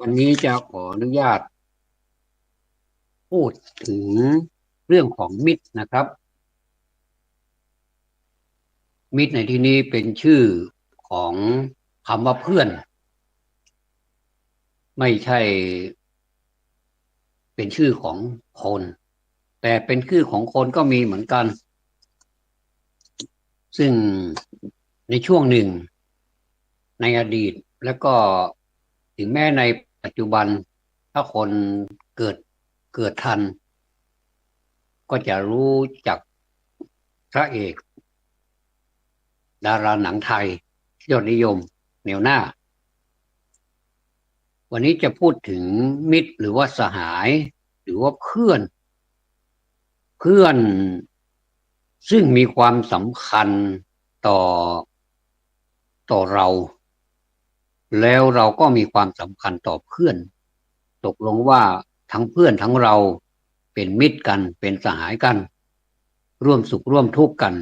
วันนี้จะขออนุญาตพูดถึงเรื่องของมิตรนะครับมิตรในที่นี้เป็นชื่อของคำว่าเพื่อนไม่ใช่เป็นชื่อของคนแต่เป็นชื่อของคนก็มีเหมือนกันซึ่งในช่วงหนึ่งในอดีตแล้วก็ถึงแม้ในปัจจุบันถ้าคนเกิดเกิดทันก็จะรู้จักพระเอกดาราหนังไทยยอดนิยมแนวหน้า วันนี้จะพูดถึงมิตรหรือว่าสหายหรือว่าเพื่อนซึ่งมีความสำคัญต่อเราแล้วเราก็มีความสำคัญต่อเพื่อนตกลงว่าทั้งเพื่อนทั้งเราเป็นมิตรกันเป็นสหายกันร่วมสุขร่วมทุกข์กัน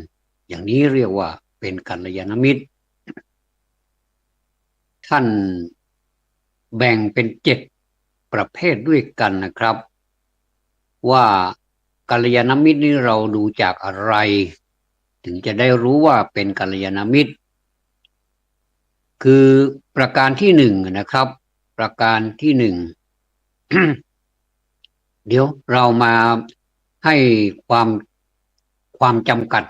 อย่างนี้เรียกว่าเป็นกัลยาณมิตรท่านแบ่งเป็น7ประเภทด้วยกันนะครับว่ากัลยาณมิตรนี้เราดูจากอะไรถึงจะได้รู้ว่าเป็นกัลยาณมิตรคือประการที่หนึ่งนะครับประการที่หนึ่ง เดี๋ยวเรามาให้ความความจำกัด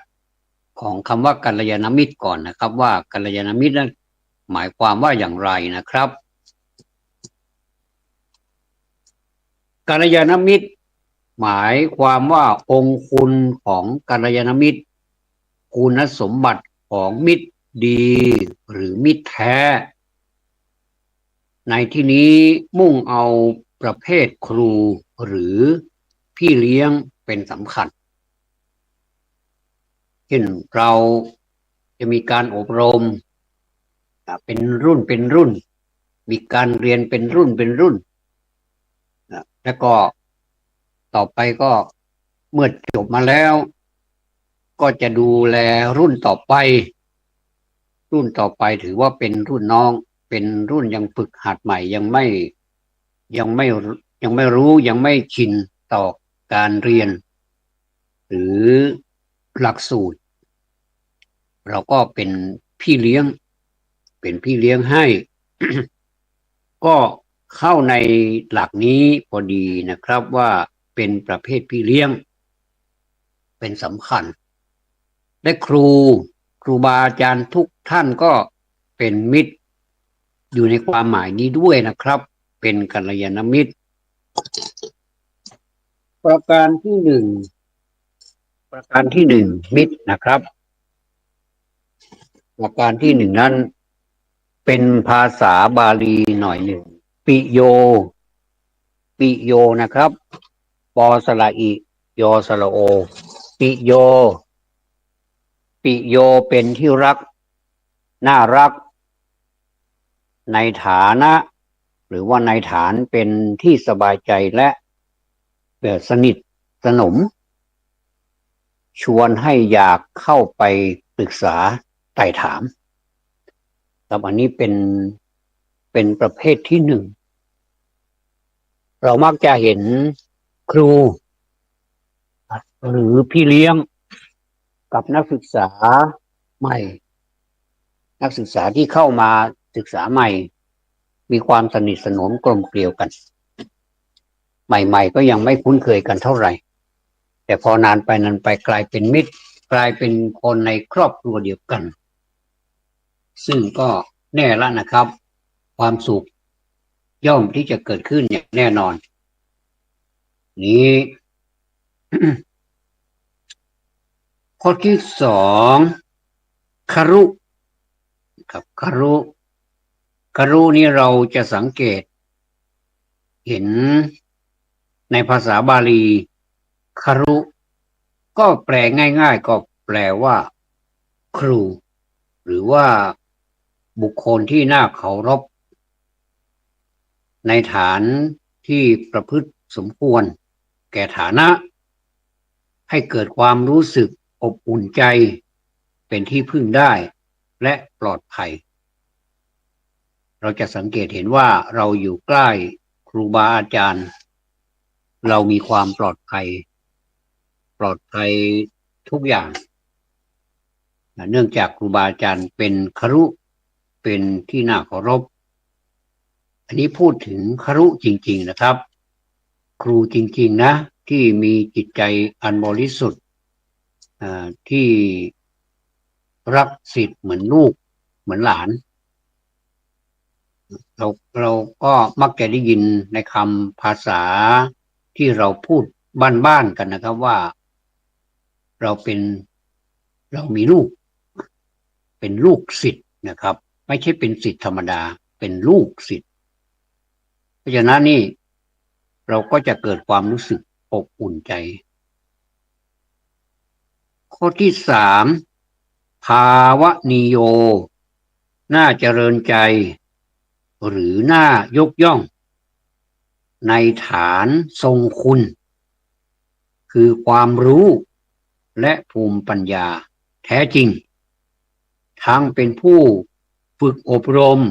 ของคำว่ากัลยาณมิตรก่อนนะครับว่ากัลยาณมิตรนั้นหมายความว่าอย่างไรนะครับกัลยาณมิตรหมายความว่าองค์คุณของกัลยาณมิตรคุณสมบัติของมิตรดีหรือมิตรแท้ในที่นี้มุ่งเอาประเภทครูหรือพี่เลี้ยงเป็นสำคัญเช่นเราจะมีการอบรมเป็นรุ่นมีการเรียนเป็นรุ่นแล้วก็ต่อไปก็เมื่อจบมาแล้วก็จะดูแลรุ่นต่อไปถือว่าเป็นรุ่นน้องเป็นรุ่นยังฝึกหัดใหม่ยังไม่ยังไม่รู้ยังไม่ชินต่อการเรียนหรือหลักสูตรเราก็เป็นพี่เลี้ยงให้ ก็เข้าในหลักนี้พอดีนะครับว่าเป็นประเภทพี่เลี้ยงเป็นสำคัญและครูบาอาจารย์ทุกท่านก็เป็นมิตรอยู่ในความหมายนี้ด้วยนะครับเป็นกัลยาณมิตรประการที่หนึ่งประการที่หนึ่งมิตรนะครับประการที่หนึ่งนั้นเป็นภาษาบาลีหน่อยหนึ่งปิโยนะครับปอสระอิยอสระโอปิโยเป็นที่รักน่ารักในฐานะหรือว่าในฐานเป็นที่สบายใจและสนิทสนมชวนให้อยากเข้าไปปรึกษาไต่ถามครับอันนี้เป็นประเภทที่หนึ่งเรามักจะเห็นครูหรือพี่เลี้ยงกับนักศึกษาใหม่นักศึกษาที่เข้ามาศึกษาใหม่มีความสนิทสนมกลมเกลียวกันใหม่ๆก็ยังไม่คุ้นเคยกันเท่าไหร่แต่พอนานไปกลายเป็นมิตรกลายเป็นคนในครอบครัวเดียวกันซึ่งก็แน่ละนะครับความสุขย่อมที่จะเกิดขึ้นอย่างแน่นอนนี้ ข้อที่สองคารุกับคารุนี้เราจะสังเกตเห็นในภาษาบาลีคารุก็แปลง่ายๆก็แปลว่าครูหรือว่าบุคคลที่น่าเคารพในฐานที่ประพฤติสมควรแก่ฐานะให้เกิดความรู้สึกอบอุ่นใจเป็นที่พึ่งได้และปลอดภัย เราจะสังเกตเห็นว่าเราอยู่ใกล้ครูบาอาจารย์เรามีความปลอดภัยทุกอย่างเนื่องจากครูบาอาจารย์เป็นครุเป็นที่น่าเคารพอันนี้พูดถึงครุจริงๆนะครับครูจริงๆนะที่มีจิตใจอันบริสุทธิ์ที่รักศิษย์เหมือนลูกเหมือนหลานเราเราก็มักจะได้ยินในคำภาษาที่เราพูดบ้านๆกันนะครับว่าเราเป็นเรามีลูกเป็นลูกศิษย์นะครับไม่ใช่เป็นศิษย์ธรรมดาเป็นลูกศิษย์เพราะฉะนั้นนี่เราก็จะเกิดความรู้สึกอบอุ่นใจข้อที่สามภาวะนิโยน่าเจริญใจหรือน่ายกย่องในฐานทรงคุณคือความรู้และภูมิปัญญาแท้จริงทั้งเป็นผู้ฝึกอบรม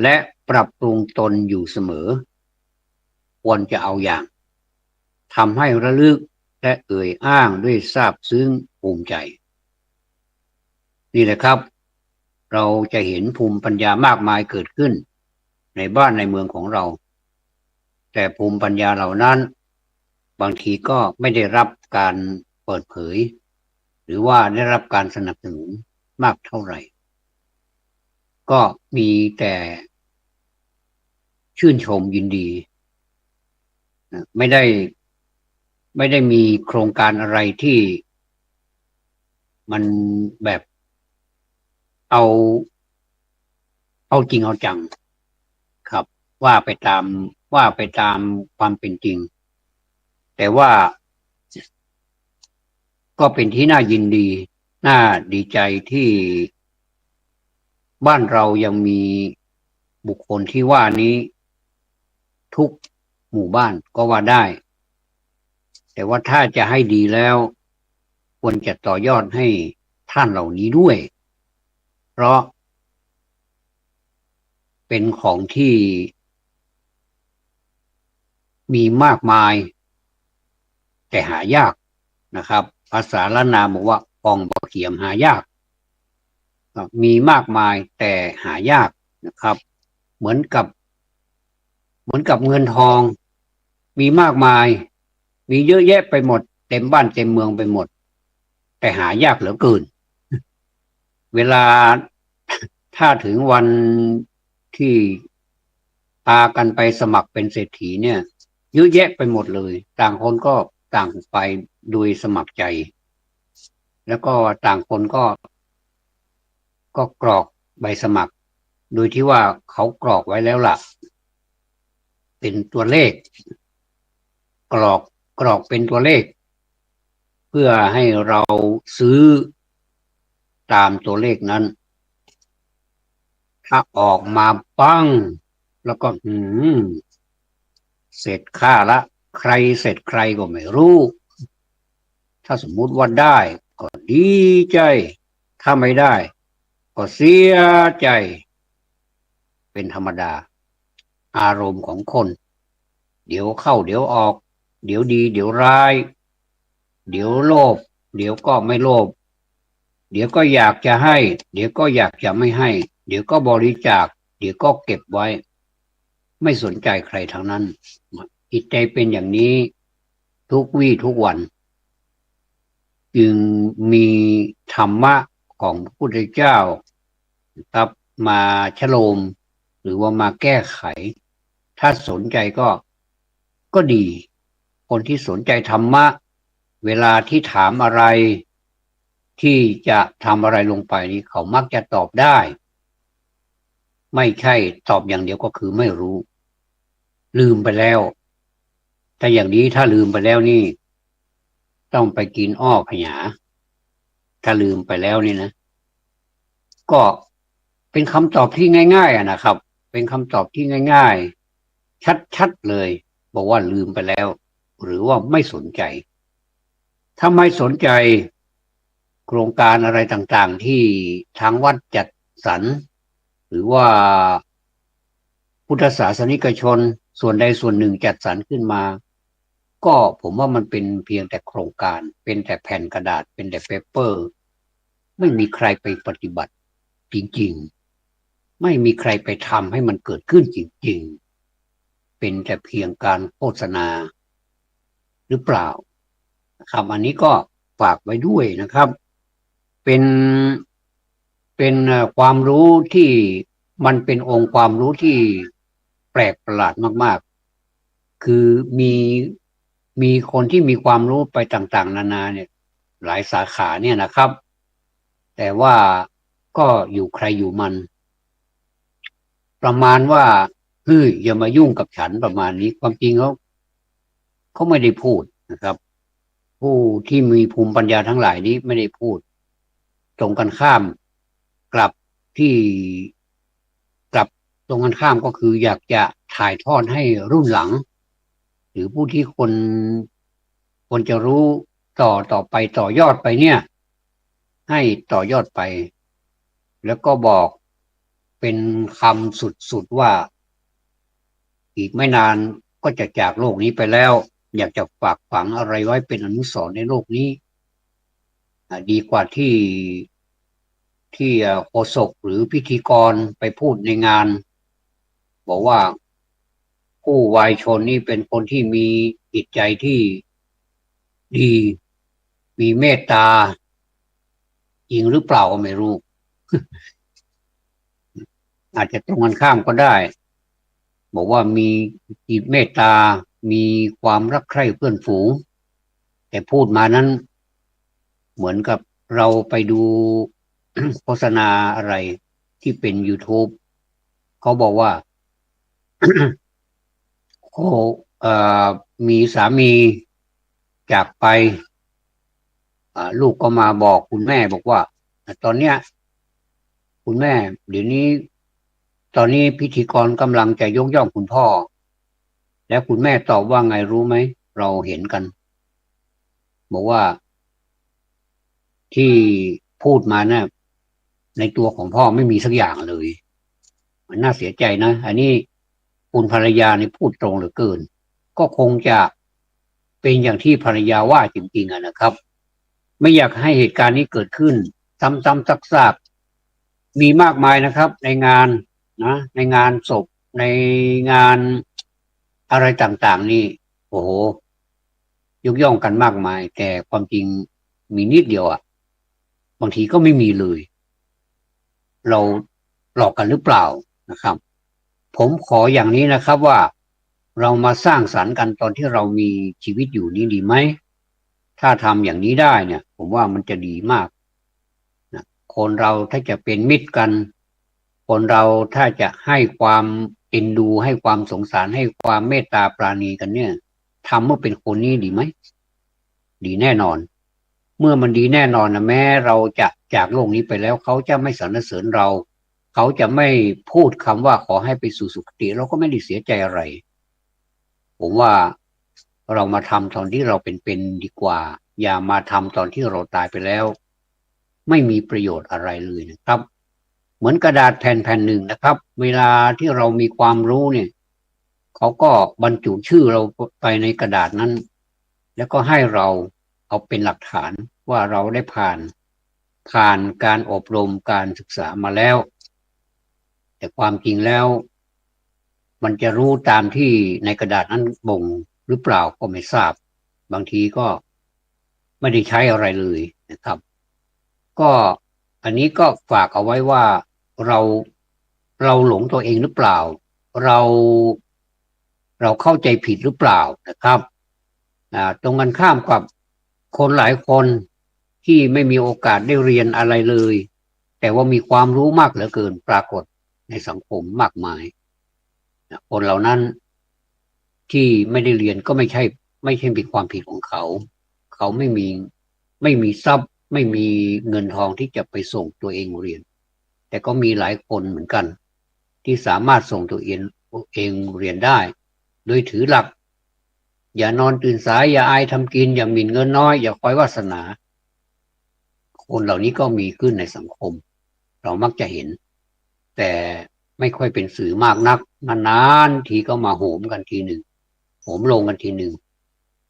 และปรับปรุงตนอยู่เสมอควรจะเอาอย่างทำให้ระลึกและเอ่ยอ้างด้วยซาบซึ้งภูมิใจนี่แหละครับเราจะเห็นภูมิปัญญามากมายเกิดขึ้นในบ้านในเมืองของเราแต่ภูมิปัญญาเหล่านั้นบางทีก็ไม่ได้รับการเปิดเผยหรือว่าได้รับการสนับสนุนมากเท่าไหร่ก็มีแต่ชื่นชมยินดีไม่ได้มีโครงการอะไรที่มันแบบเอาจริงเอาจังครับว่าไปตามว่าไปตามความเป็นจริงแต่ว่าก็เป็นที่น่ายินดีน่าดีใจที่บ้านเรายังมีบุคคลที่ว่านี้ทุกหมู่บ้านก็ว่าได้แต่ว่าถ้าจะให้ดีแล้วควรจะต่อยอดให้ท่านเหล่านี้ด้วยเพราะเป็นของที่มีมากมายแต่หายากนะครับภาษาล้านนาบอกว่าปองบ่เขียมหายากมีมากมายแต่หายากนะครับเหมือนกับเงินทองมีมากมายมีเยอะแยะไปหมดเต็มบ้านเต็มเมืองไปหมดแต่หายากเหลือเกินเวลาถ้าถึงวันที่พากันไปสมัครเป็นเศรษฐีเนี่ยเยอะแยะไปหมดเลยต่างคนก็ต่างไปโดยสมัครใจแล้วก็ต่างคนก็กรอกใบสมัครโดยที่ว่าเขากรอกไว้แล้วล่ะเป็นตัวเลขกรอกเป็นตัวเลขเพื่อให้เราซื้อตามตัวเลขนั้นถ้าออกมาปั้งแล้วก็เสร็จค่าละใครเสร็จใครก็ไม่รู้ถ้าสมมุติว่าได้ก็ดีใจถ้าไม่ได้ก็เสียใจเป็นธรรมดาอารมณ์ของคนเดี๋ยวเข้าเดี๋ยวออกเดี๋ยวดีเดี๋ยวร้ายเดี๋ยวโลภเดี๋ยวก็ไม่โลภเดี๋ยวก็อยากจะให้เดี๋ยวก็อยากจะไม่ให้เดี๋ยวก็บริจาคเดี๋ยวก็เก็บไว้ไม่สนใจใครทั้งนั้นจิตใจเป็นอย่างนี้ทุกวี่ทุกวันจึงมีธรรมะของพระพุทธเจ้าครับมาชโลมหรือว่ามาแก้ไขถ้าสนใจก็ดีคนที่สนใจธรรมะเวลาที่ถามอะไรที่จะทำอะไรลงไปนี่เขามักจะตอบได้ไม่ใช่ตอบอย่างเดียวก็คือไม่รู้ลืมไปแล้วถ้าอย่างนี้ถ้าลืมไปแล้วนี่ต้องไปกินอ้อขยาถ้าลืมไปแล้วนี่นะก็เป็นคำตอบที่ง่ายๆนะครับเป็นคำตอบที่ง่ายๆชัดๆเลยบอกว่าลืมไปแล้วหรือว่าไม่สนใจถ้าไม่สนใจโครงการอะไรต่างๆที่ทางวัดจัดสรรหรือว่า พุทธศาสนิกชนส่วนใดส่วนหนึ่งจัดสรรขึ้นมาก็ผมว่ามันเป็นเพียงแต่โครงการเป็นแต่แผ่นกระดาษเป็นแต่เปเปอร์ไม่มีใครไปปฏิบัติจริงๆไม่มีใครไปทำให้มันเกิดขึ้นจริงๆเป็นแต่เพียงการโฆษณาหรือเปล่าครับอันนี้ก็ฝากไว้ด้วยนะครับเป็นความรู้ที่มันเป็นองค์ความรู้ที่แปลกประหลาดมากๆคือมีคนที่มีความรู้ไปต่างๆนานาเนี่ยหลายสาขาเนี่ยนะครับแต่ว่าก็อยู่ใครอยู่มันประมาณว่าเฮ้ยอย่ามายุ่งกับฉันประมาณนี้ความจริงเขาไม่ได้พูดนะครับผู้ที่มีภูมิปัญญาทั้งหลายนี้ไม่ได้พูดตรงกันข้ามกลับที่กลับตรงกันข้ามก็คืออยากจะถ่ายทอดให้รุ่นหลังหรือผู้ที่คนจะรู้ต่อไปต่อยอดไปเนี่ยให้ต่อยอดไปแล้วก็บอกเป็นคำสุดๆว่าอีกไม่นานก็จะจากโลกนี้ไปแล้วอยากจะฝากฝังอะไรไว้เป็นอนุสรณ์ในโลกนี้ดีกว่าที่โฆษกหรือพิธีกรไปพูดในงานบอกว่าผู้วายชนนี่เป็นคนที่มีจิตใจที่ดีมีเมตตาจริงหรือเปล่าก็ไม่รู้อาจจะตรงกันข้ามก็ได้บอกว่ามีจิตเมตตามีความรักใคร่เพื่อนฝูงแต่พูดมานั้นเหมือนกับเราไปดู โฆษณาอะไรที่เป็น YouTube เขาบอกว่า เขาเอ่อมีสามีจากไปลูกก็มาบอกคุณแม่บอกว่าตอนเนี้ยคุณแม่เดี๋ยวนี้ตอนนี้พิธีกรกำลังจะยกย่องคุณพ่อแล้วคุณแม่ตอบว่าไงรู้ไหมเราเห็นกันบอกว่าที่พูดมาเนี่ยในตัวของพ่อไม่มีสักอย่างเลยมันน่าเสียใจนะอันนี้คุณภรรยานี่พูดตรงเหลือเกินก็คงจะเป็นอย่างที่ภรรยาว่าจริงๆนะครับไม่อยากให้เหตุการณ์นี้เกิดขึ้นซ้ำๆซากๆมีมากมายนะครับในงานนะในงานศพในงานอะไรต่างๆนี่โอ้โหยกย่องกันมากมายแต่ความจริงมีนิดเดียวอ่ะบางทีก็ไม่มีเลยเราหลอกกันหรือเปล่านะครับผมขออย่างนี้นะครับว่าเรามาสร้างสรรค์กันตอนที่เรามีชีวิตอยู่นี้ดีไหมถ้าทำอย่างนี้ได้เนี่ยผมว่ามันจะดีมากนะคนเราถ้าจะเป็นมิตรกันคนเราถ้าจะให้ความเอ็นดูให้ความสงสารให้ความเมตตาปราณีกันเนี่ยทำเมื่อเป็นคนนี้ดีไหมดีแน่นอนเมื่อมันดีแน่นอนนะแม้เราจะจากโลกนี้ไปแล้วเขาจะไม่สรรเสริญเราเขาจะไม่พูดคำว่าขอให้ไปสู่สุคติเราก็ไม่ได้เสียใจอะไรผมว่าเรามาทำตอนที่เราเป็นดีกว่าอย่ามาทำตอนที่เราตายไปแล้วไม่มีประโยชน์อะไรเลยนะครับเหมือนกระดาษแผ่นหนึ่งนะครับเวลาที่เรามีความรู้เนี่ยเขาก็บรรจุชื่อเราไปในกระดาษนั้นแล้วก็ให้เราเอาเป็นหลักฐานว่าเราได้ผ่านการอบรมการศึกษามาแล้วแต่ความจริงแล้วมันจะรู้ตามที่ในกระดาษนั้นบ่งหรือเปล่าก็ไม่ทราบบางทีก็ไม่ได้ใช้อะไรเลยนะครับก็อันนี้ก็ฝากเอาไว้ว่าเราเราหลงตัวเองหรือเปล่าเราเราเข้าใจผิดหรือเปล่านะครับตรงกันข้ามกับคนหลายคนที่ไม่มีโอกาสได้เรียนอะไรเลยแต่ว่ามีความรู้มากเหลือเกินปรากฏในสังคมมากมายคนเหล่านั้นที่ไม่ได้เรียนก็ไม่ใช่เป็นความผิดของเขาเขาไม่มีทรัพย์ไม่มีเงินทองที่จะไปส่งตัวเองเรียนแต่ก็มีหลายคนเหมือนกันที่สามารถส่งตัวเองเรียนได้โดยถือหลักอย่านอนตื่นสายอย่าอายทำกินอย่าหมิ่นเงินน้อยอย่าคอยวาสนาคนเหล่านี้ก็มีขึ้นในสังคมเรามักจะเห็นแต่ ไม่ค่อยเป็นสื่อมากนักนานๆทีก็มาโหมกันทีหนึ่งโหมลงกันทีหนึ่ง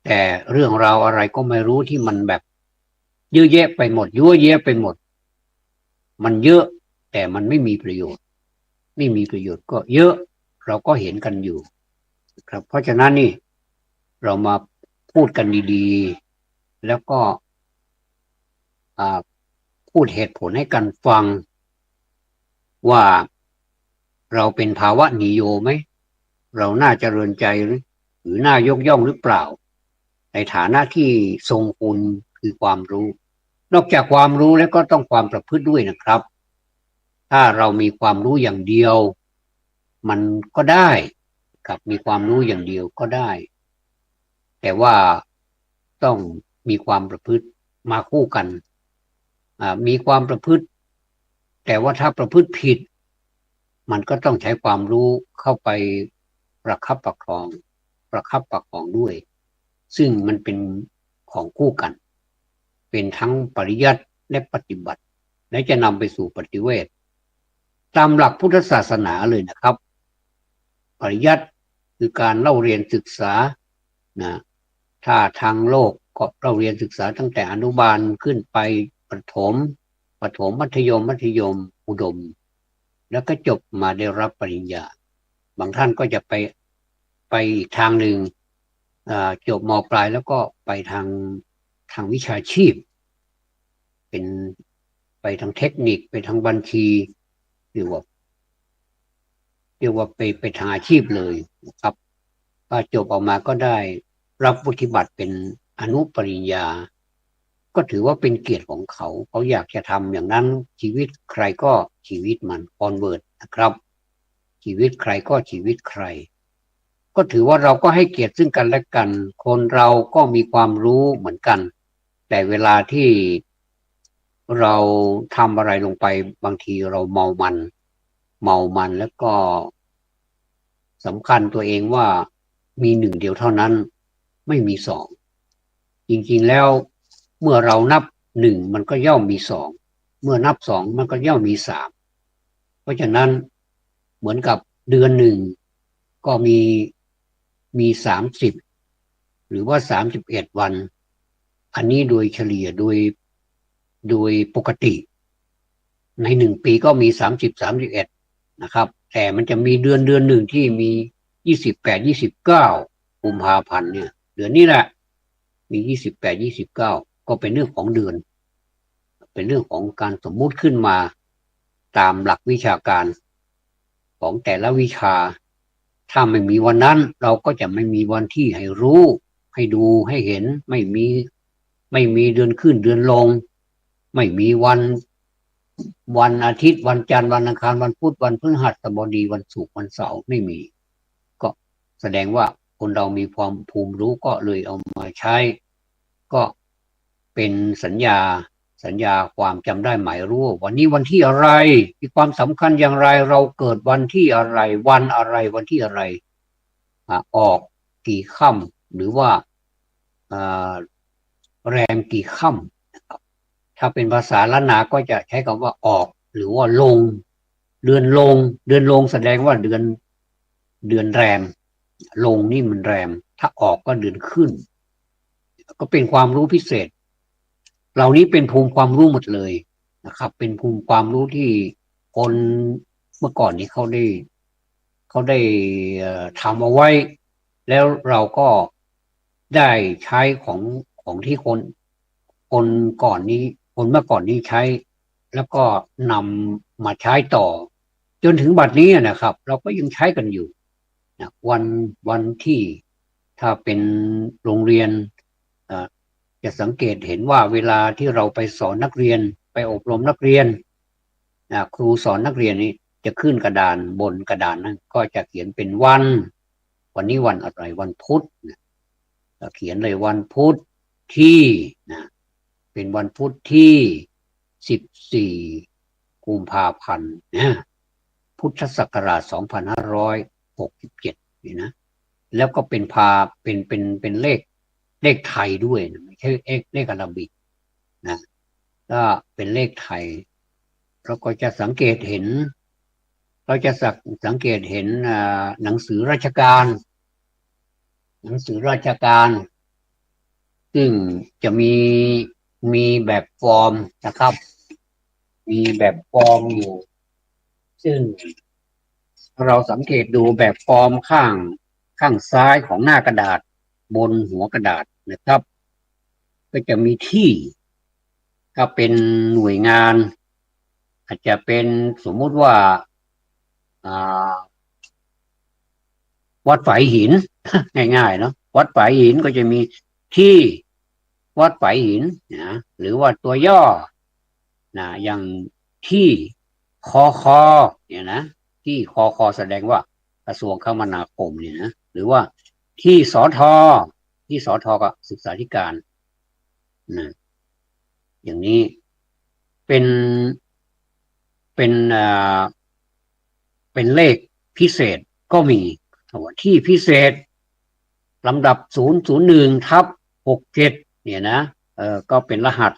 แต่เรื่องราวอะไรก็ไม่รู้ที่มันแบบเยอะแยะไปหมดยั่วแยะไปหมดมันเยอะแต่มันไม่มีประโยชน์ไม่มีประโยชน์ก็เยอะเราก็เห็นกันอยู่ครับเพราะฉะนั้นนี่เรามาพูดกันดีๆแล้วก็พูดเหตุผลให้กันฟังว่าเราเป็นภาวะนิโยไหมเราน่าเจริญใจหรือน่ายกย่องหรือเปล่าในฐานะที่ทรงคุณคือความรู้นอกจากความรู้แล้วก็ต้องความประพฤติด้วยนะครับถ้าเรามีความรู้อย่างเดียวมันก็ได้ครับมีความรู้อย่างเดียวก็ได้แต่ว่าต้องมีความประพฤติมาคู่กันมีความประพฤติแต่ว่าถ้าประพฤติผิดมันก็ต้องใช้ความรู้เข้าไปประคับประคองด้วยซึ่งมันเป็นของคู่กันเป็นทั้งปริยัติและปฏิบัติและจะนำไปสู่ปฏิเวทตามหลักพุทธศาสนาเลยนะครับปริยัติคือการเล่าเรียนศึกษานะถ้าทางโลกก็เราเรียนศึกษาตั้งแต่อนุบาลขึ้นไปประถมมัธยมอุดมแล้วก็จบมาได้รับปริญญาบางท่านก็จะไปอีกทางหนึ่งจบม.ปลายแล้วก็ไปทางวิชาชีพเป็นไปทางเทคนิคไปทางบัญชีเรียกว่าไปทางอาชีพเลยนะครับพอจบออกมาก็ได้รับวุฒิบัตรเป็นอนุปริญญาก็ถือว่าเป็นเกียรติของเขาอยากจะทำอย่างนั้นชีวิตใครก็ชีวิตมันออนเวิร์ดนะครับชีวิตใครก็ชีวิตใครก็ถือว่าเราก็ให้เกียรติซึ่งกันและกันคนเราก็มีความรู้เหมือนกันแต่เวลาที่เราทำอะไรลงไปบางทีเราเมามันแล้วก็สำคัญตัวเองว่ามีหนึ่งเดียวเท่านั้นไม่มีสองจริงๆแล้วเมื่อเรานับหนึ่งมันก็ย่อมมีสองเมื่อนับสองมันก็ย่อมมีสามเพราะฉะนั้นเหมือนกับเดือนหนึ่งก็มี30หรือว่า31 วันอันนี้โดยเฉลี่ยโดยปกติใน1 ปีก็มี30 31นะครับแต่มันจะมีเดือนหนึ่งที่มี28 29กุมภาพันธ์เนี่ยเดือนนี้แหละมี28 29ก็เป็นเรื่องของเดือนเป็นเรื่องของการสมมุติขึ้นมาตามหลักวิชาการของแต่ละวิชาถ้าไม่มีวันนั้นเราก็จะไม่มีวันที่ให้รู้ให้ดูให้เห็นไม่มีเดือนขึ้นเดือนลงไม่มีวันอาทิตย์วันจันทร์วันอังคารวันพุธวันพฤหัสบดีวันศุกร์วันเสาร์ไม่มีก็แสดงว่าคนเรามีความภูมิรู้ก็เลยเอามาใช้ก็เป็นสัญญาความจำได้หมายรู้วันนี้วันที่อะไรมีความสำคัญอย่างไรเราเกิดวันที่อะไรวันอะไรวันที่อะไรออกกี่ค่ำหรือว่าแรมกี่ค่ำนะครับถ้าเป็นภาษาล้านนาก็จะใช้คำว่าออกหรือว่าลงเดือนลงแสดงว่าเดือนแรมลงนี่มันแรมถ้าออกก็เดือนขึ้นก็เป็นความรู้พิเศษเหล่านี้เป็นภูมิความรู้หมดเลยนะครับเป็นภูมิความรู้ที่คนเมื่อก่อนนี้เขาได้ทำเอาไว้แล้วเราก็ได้ใช้ของที่คนก่อนนี้คนเมื่อก่อนนี้ใช้แล้วก็นำมาใช้ต่อจนถึงบัดนี้นะครับเราก็ยังใช้กันอยู่นะวันที่ถ้าเป็นโรงเรียนจะสังเกตเห็นว่าเวลาที่เราไปสอนนักเรียนไปอบรมนักเรียนครูสอนนักเรียนนี่จะขึ้นกระดานบนกระดานนั้นก็จะเขียนเป็นวันนี้วันอะไรวันพุธเขียนเลยวันพุธที่นะเป็นวันพุธที่14กุมภาพันธ์นะพุทธศักราช2567นี่นะแล้วก็เป็นเลขไทยด้วยนะไม่ใช่เลขอาราบิกนะก็เป็นเลขไทยเราก็จะสังเกตเห็น เราจะสังเกตเห็นหนังสือราชการหนังสือราชการซึ่งจะมีแบบฟอร์มนะครับมีแบบฟอร์มอยู่ซึ่งเราสังเกตดูแบบฟอร์มข้างซ้ายของหน้ากระดาษบนหัวกระดาษนะครับก็จะมีที่ก็เป็นหน่วยงานอาจจะเป็นสมมุติว่าอ่าวัดฝายหินง่ายๆเนาะวัดฝายหินก็จะมีที่วัดฝายหินนะหรือว่าตัวย่อนะอย่างที่คเนี่ยนะที่คแสดงว่ากระทรวงคมนาคมเนี่ยนะหรือว่าที่สทก็ศึกษาธิการนะอย่างนี้เป็นเป็นเป็นเลขพิเศษก็มีที่พิเศษลำดับ001/67เนี่ยนะก็เป็นรหัส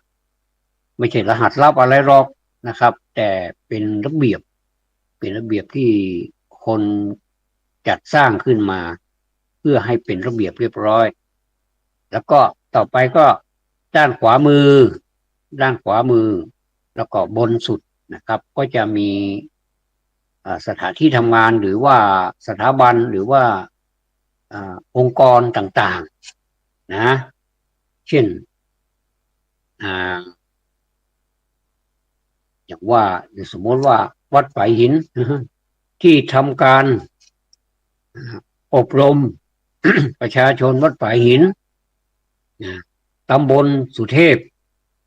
ไม่ใช่รหัสลับอะไรหรอกนะครับแต่เป็นระเบียบที่คนจัดสร้างขึ้นมาเพื่อให้เป็นระเบียบเรียบร้อยแล้วก็ต่อไปก็ด้านขวามือแล้วก็บนสุดนะครับก็จะมีสถานที่ทำงานหรือว่าสถาบันหรือว่าองค์กรต่างๆนะเช่นอย่างว่าสมมติว่าวัดฝายหินที่ทำการอบรมประชาชนวัดฝายหินตำบลสุเทพ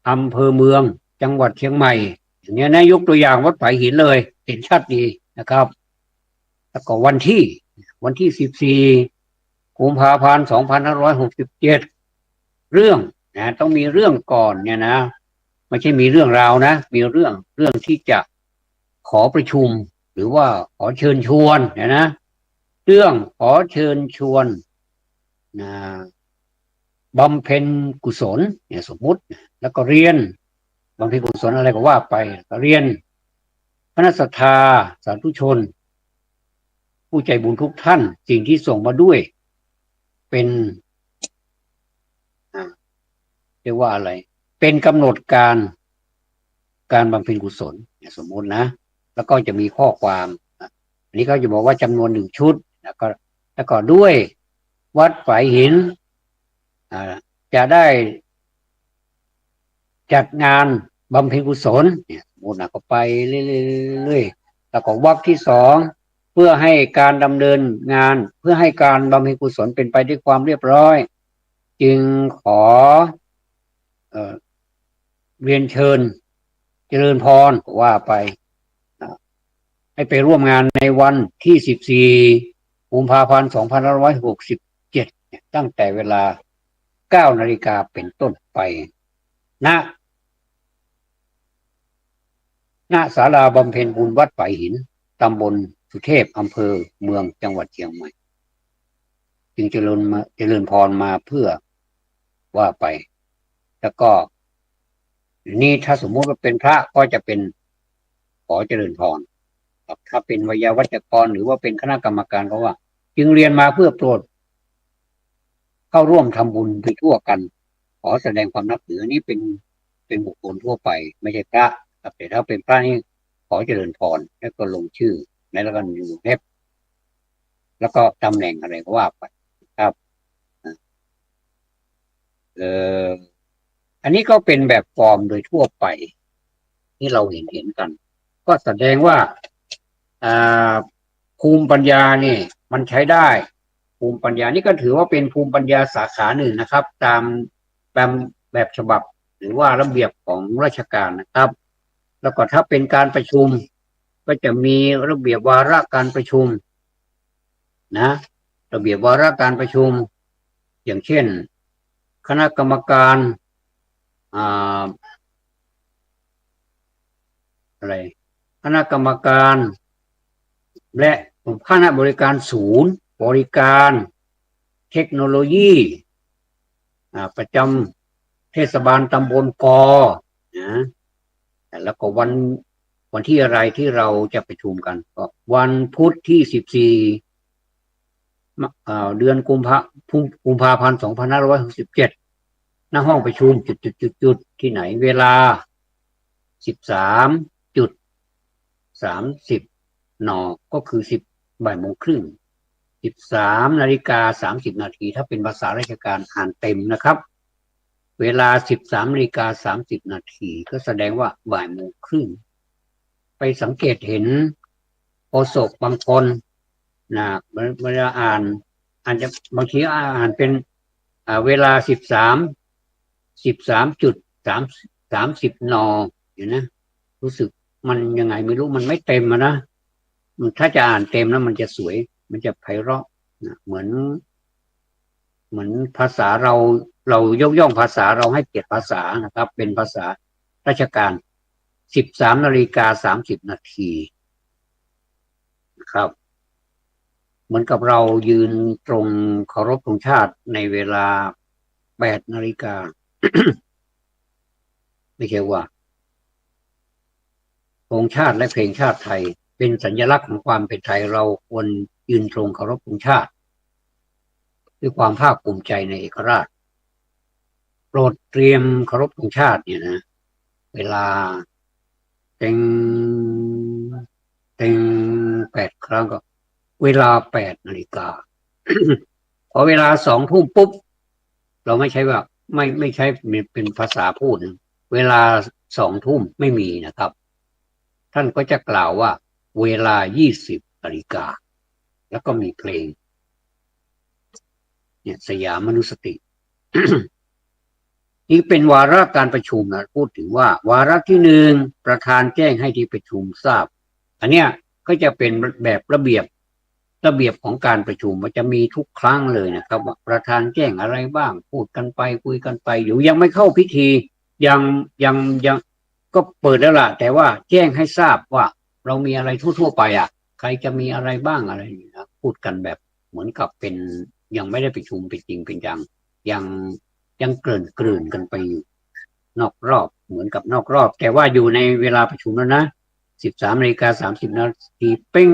อำเภอเมืองจังหวัดเชียงใหม่อย่างนี้นะยกตัวอย่างวัดฝายหินเลยเห็นชัดดีนะครับแล้วก็วันที่14 กุมภาพันธ์2567เรื่องนะต้องมีเรื่องก่อนเนี่ยนะไม่ใช่มีเรื่องราวนะมีเรื่องที่จะขอประชุมหรือว่าขอเชิญชวนเนี่ยนะเรื่องขอเชิญชวนนะบำเพ็ญกุศลเนี่ยสมมุติแล้วก็เรียนบำเพ็ญกุศลอะไรก็ว่าไปก็เรียนคณะศรัทธาสาธุชนผู้ใจบุญทุกท่านสิ่งที่ส่งมาด้วยเป็นเรียกว่าอะไรเป็นกำหนดการบำเพ็ญกุศลสมมุตินะแล้วก็จะมีข้อความอันนี้เขาจะบอกว่าจำนวน1 ชุดแล้วก็ด้วยวัดฝายหินจะได้จัดงานบำเพ็ญกุศลสมมุตินะก็ไปเรื่อยๆแล้วก็วรรคที่2เพื่อให้การดำเนินงานเพื่อให้การบำเพ็ญกุศลเป็นไปด้วยความเรียบร้อยจึงขอเรียนเชิญเจริญพรว่าไปให้ไปร่วมงานในวันที่14 กุมภาพันธ์2567ตั้งแต่เวลา 9 นาฬิกาเป็นต้นไปณศาลาบำเพ็ญบุญวัดฝายหินตำบลสุเทพอำเภอเมืองจังหวัดเชียงใหม่จึงเจริญพรมาเพื่อว่าไปแล้วก็นี่ถ้าสมมุติว่าเป็นพระก็จะเป็นขอเจริญพรถ้าเป็นวิยาวัจกรหรือว่าเป็นคณะกรรมการก็ว่าจึงเรียนมาเพื่อโปรดเข้าร่วมทำบุญไปทั่วกันขอแสดงความนับถือนี้เป็นบุคคลทั่วไปไม่ใช่พระแต่ถ้าเป็นพระนี่ขอเจริญพรแล้วก็ลงชื่อแล้วก็อยู่เล็บแล้วก็ตำแหน่งอะไรก็ว่าไปครับอันนี้ก็เป็นแบบฟอร์มโดยทั่วไปที่เราเห็นกันก็แสดงว่าภูมิปัญญานี่มันใช้ได้ภูมิปัญญานี่ก็ถือว่าเป็นภูมิปัญญาสาขาหนึ่งนะครับตามแบบฉบับหรือว่าระเบียบของราชการนะครับแล้วก็ถ้าเป็นการประชุมก็จะมีระเบียบวาระการประชุมนะระเบียบวาระการประชุมอย่างเช่นคณะกรรมการอะไรคณะกรรมการและคณะบริการศูนย์บริการเทคโนโลยีประจำเทศบาลตำบลกนะแล้วก็ วันที่อะไรที่เราจะประชุมกันก็วันพุธที่14เดือนกุมภาพันธ์2567ณห้องประชุมจุดที่ไหนเวลา13:30 น.ก็คือบ่ายโมงครึ่ง13:30 นาทีถ้าเป็นภาษาราชการอ่านเต็มนะครับเวลา13:30 นาทีก็แสดงว่าบ่ายโมงครึ่งไปสังเกตเห็นโฆษกบางคนนะเวลาอ่านจะบางทีอ่านเป็นเวลา13:30 น.เห็นนะรู้สึกมันยังไงไม่รู้มันไม่เต็มนะถ้าจะอ่านเต็มแล้วมันจะสวยมันจะไพเราะนะเหมือนภาษาเรายกย่องภาษาเราให้เกียรติภาษานะครับเป็นภาษาราชการ13:30 นาทีครับเหมือนกับเรายืนตรงเคารพธงชาติในเวลา8 นาฬิกา ไม่ใช่ว่าธงชาติและเพลงชาติไทยเป็นสัญลักษณ์ของความเป็นไทยเราควรยืนตรงเคารพธงชาติด้วยความภาคภูมิใจในเอกราชโปรดเตรียมเคารพธงชาติเนี่ยนะเวลาเต็งเต็ง8 ครั้งก็เวลา8 นาฬิกา พอเวลา20 ทุ่มปุ๊บเราไม่ใช่ว่าไม่ใช้เป็นภาษาพูดเวลา20 ทุ่มไม่มีนะครับท่านก็จะกล่าวว่าเวลา20 นาฬิกาแล้วก็มีเพลงเนี่ยสยามมนุสติ นี่เป็นวาระการประชุมนะพูดถึงว่าวาระที่1ประธานแจ้งให้ที่ประชุมทราบอันเนี้ยก็จะเป็นแบบระเบียบของการประชุมมันจะมีทุกครั้งเลยนะครับว่าประธานแจ้งอะไรบ้างพูดกันไปคุยกันไปอยู่ยังไม่เข้าพิธียังก็เปิดแล้วล่ะแต่ว่าแจ้งให้ทราบว่าเรามีอะไรทั่วไปใครจะมีอะไรบ้างอะไรนะพูดกันแบบเหมือนกับเป็นยังไม่ได้ประชุมเป็นจริงเป็นจังยังเกลื่นกันไปอยู่นอกรอบเหมือนกับนอกรอบแต่ว่าอยู่ในเวลาประชุมแล้วนะ13:30 นาทีเป้ง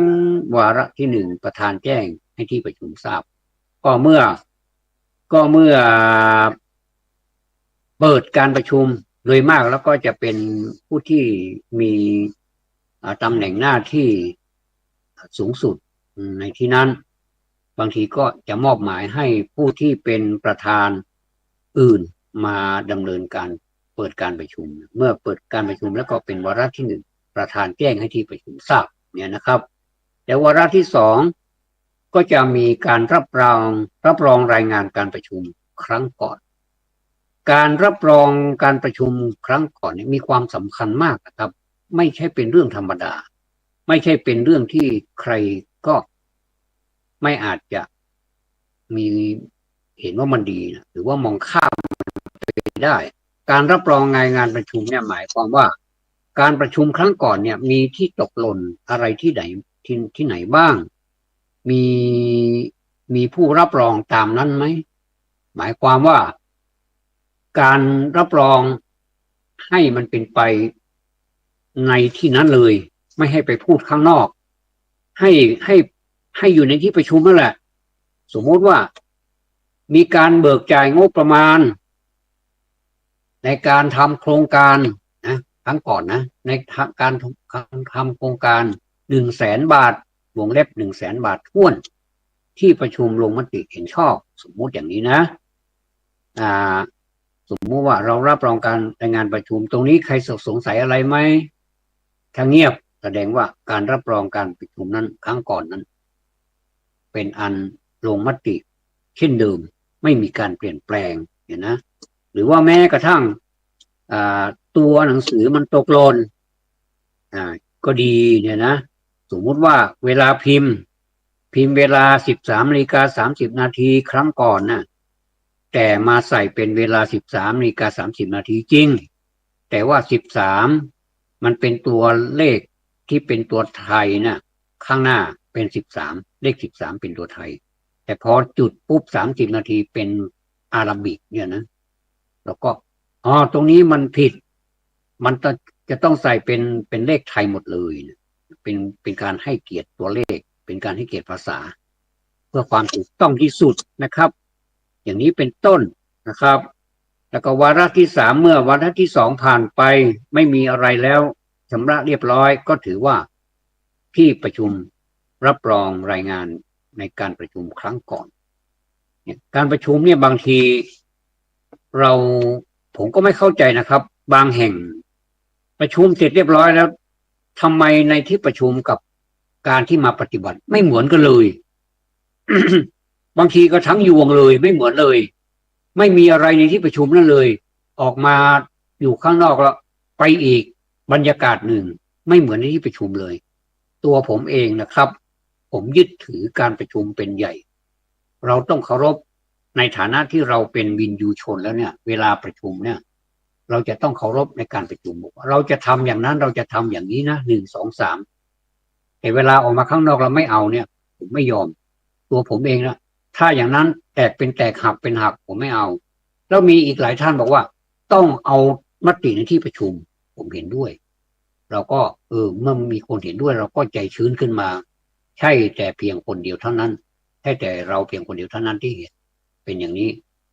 วาระที่1ประธานแจ้งให้ที่ประชุมทราบก็เมื่อเปิดการประชุมโดยมากแล้วก็จะเป็นผู้ที่มีตำแหน่งหน้าที่สูงสุดในที่นั้นบางทีก็จะมอบหมายให้ผู้ที่เป็นประธานอื่นมาดำเนินการเปิดการประชุมเมื่อเปิดการประชุมแล้วก็เป็นวาระที่1ประธานแจ้งให้ที่ประชุมทราบเนี่ยนะครับแต่วาระที่2ก็จะมีการรับรองรายงานการประชุมครั้งก่อนการรับรองการประชุมครั้งก่อนมีความสำคัญมากนะครับไม่ใช่เป็นเรื่องธรรมดาไม่ใช่เป็นเรื่องที่ใครก็ไม่อาจจะมีเห็นว่ามันดีนะหรือว่ามองข้ามไปได้การรับรองรายงานประชุมเนี่ยหมายความว่าการประชุมครั้งก่อนเนี่ยมีที่ตกหล่นอะไรที่ไหนที่ไหนบ้างมีผู้รับรองตามนั้นไหมหมายความว่าการรับรองให้มันเป็นไปในที่นั้นเลยไม่ให้ไปพูดข้างนอกให้อยู่ในที่ประชุมนั่นแหละสมมติว่ามีการเบิกจ่ายงบประมาณในการทำโครงการนะครั้งก่อนนะในการทำโครงการ100,000 บาทวงเล็บ100,000 บาทท้วนที่ประชุมลงมติเห็นชอบสมมุติอย่างนี้นะสมมุติว่าเรารับรองการรายงานประชุมตรงนี้ใครสงสัยอะไรไหมถ้าเงียบแสดงว่าการรับรองการประชุมนั้นครั้งก่อนนั้นเป็นอันลงมติเช่นเดิมไม่มีการเปลี่ยนแปลงเห็นนะหรือว่าแม้กระทั่งตัวหนังสือมันตกหล่นก็ดีเนี่ยนะสมมุติว่าเวลาพิมพ์เวลา13:30 นาทีครั้งก่อนนะแต่มาใส่เป็นเวลา13:30 นาทีจริงแต่ว่า13มันเป็นตัวเลขที่เป็นตัวไทยนะข้างหน้าเป็น13เลข13เป็นตัวไทยแต่พอจุดปุ๊บ30 นาทีเป็นอาราบิกเนี่ยนะแล้วก็ตรงนี้มันผิดมัน จะต้องใส่เป็นเลขไทยหมดเลยเป็นการให้เกียรติตัวเลขเป็นการให้เกียรติภาษาเพื่อความถูกต้องที่สุดนะครับอย่างนี้เป็นต้นนะครับแล้วก็วาระที่สามเมื่อวาระที่สองผ่านไปไม่มีอะไรแล้วชำระเรียบร้อยก็ถือว่าที่ประชุมรับรองรายงานในการประชุมครั้งก่อนการประชุมเนี่ยบางทีผมก็ไม่เข้าใจนะครับบางแห่งประชุมเสร็จเรียบร้อยแล้วทำไมในที่ประชุมกับการที่มาปฏิบัติไม่เหมือนกันเลย บางทีก็ทั้งยวงเลยไม่เหมือนเลยไม่มีอะไรในที่ประชุมนั่นเลยออกมาอยู่ข้างนอกแล้วไปอีกบรรยากาศหนึ่งไม่เหมือนในที่ประชุมเลยตัวผมเองนะครับผมยึดถือการประชุมเป็นใหญ่เราต้องเคารพในฐานะที่เราเป็นวินยูชนแล้วเนี่ยเวลาประชุมเนี่ยเราจะต้องเคารพในการประชุมเราจะทำอย่างนั้นเราจะทำอย่างนี้นะ1 2 3แต่เวลาออกมาข้างนอกเราไม่เอาเนี่ยผมไม่ยอมตัวผมเองนะถ้าอย่างนั้นแตกเป็นแตกหักเป็นหักผมไม่เอาแล้วมีอีกหลายท่านบอกว่าต้องเอามติในที่ประชุมผมเห็นด้วยเราก็เมื่อมีคนเห็นด้วยเราก็ใจชื้นขึ้นมาใช่แต่เพียงคนเดียวเท่านั้นใช่แต่เราเพียงคนเดียวเท่านั้นที่เห็นเป็นอย่างนี้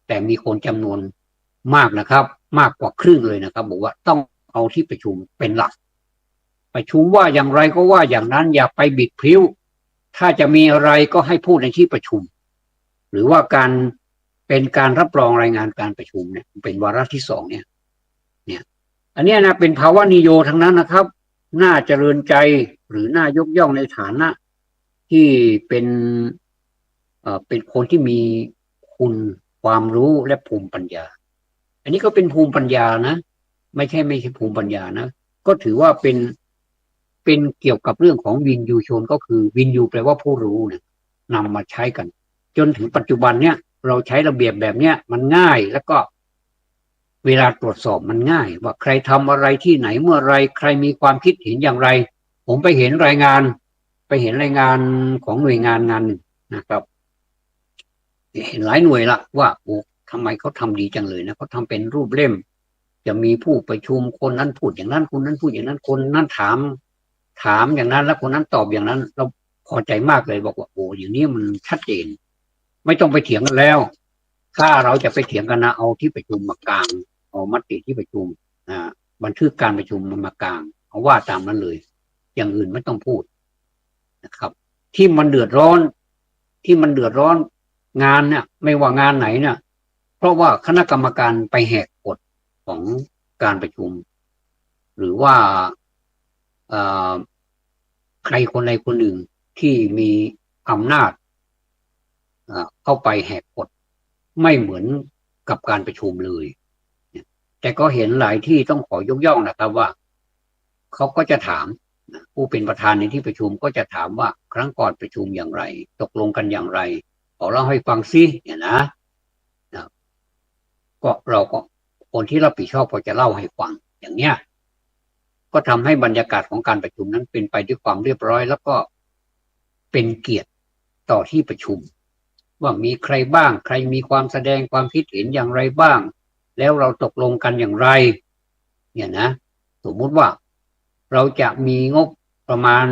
แต่มีคนจำนวนมากนะครับมากกว่าครึ่งเลยนะครับบอกว่าต้องเอาที่ประชุมเป็นหลักประชุมว่าอย่างไรก็ว่าอย่างนั้นอย่าไปบิดพริ้วถ้าจะมีอะไรก็ให้พูดในที่ประชุมหรือว่าเป็นการรับรองรายงานการประชุมเนี่ยเป็นวาระที่สองเนี่ยอันนี้นะเป็นภาวะนิโยทั้งนั้นนะครับน่าเจริญใจหรือน่ายกย่องในฐานะที่เป็นคนที่มีคุณความรู้และภูมิปัญญาอันนี้ก็เป็นภูมิปัญญานะไม่ใช่ภูมิปัญญานะก็ถือว่าเป็นเกี่ยวกับเรื่องของวินยูชนก็คือวินยูแปลว่าผู้รู้เนี่ยนำมาใช้กันจนถึงปัจจุบันเนี่ยเราใช้ระเบียบแบบเนี้ยมันง่ายแล้วก็เวลาตรวจสอบมันง่ายว่าใครทำอะไรที่ไหนเมื่อไรใครมีความคิดเห็นอย่างไรผมไปเห็นรายงานของหน่วยงานหนึ่งนะครับเห็นหลายหน่วยละว่าโอ้ทำไมเขาทำดีจังเลยนะเขาทำเป็นรูปเล่มจะมีผู้ประชุมคนนั้นพูดอย่างนั้นคนนั้นพูดอย่างนั้นคนนั้นถามอย่างนั้นแล้วคนนั้นตอบอย่างนั้นเราพอใจมากเลยบอกว่าโอ้อย่างนี้มันชัดเจนไม่ต้องไปเถียงกันแล้วถ้าเราจะไปเถียงกันนะเอาที่ประชุมมากลางเอามติที่ประชุมบันทึกการประชุมมากลางเอาว่าตามนั้นเลยอย่างอื่นไม่ต้องพูดนะครับที่มันเดือดร้อนงานเนี่ยไม่ว่างานไหนเนี่ยเพราะว่าคณะกรรมการไปแหกกฎของการประชุมหรือว่าใครคนใดคนหนึ่งที่มีอำนาจเข้าไปแหกกฎไม่เหมือนกับการประชุมเลยแต่ก็เห็นหลายที่ต้องขอยกย่องนะครับว่าเขาก็จะถามผู้เป็นประธานในที่ประชุมก็จะถามว่าครั้งก่อนประชุมอย่างไรตกลงกันอย่างไรขอเล่าให้ฟังซิเนี่ยนะก็เราก็คนที่รับผิดชอบพอจะเล่าให้ฟังอย่างเนี้ยก็ทำให้บรรยากาศของการประชุมนั้นเป็นไปด้วยความเรียบร้อยแล้วก็เป็นเกียรติต่อที่ประชุมว่ามีใครบ้างใครมีความแสดงความคิดเห็นอย่างไรบ้างแล้วเราตกลงกันอย่างไรเนี่ยนะสมมุติว่าเราจะมีงบประมาณ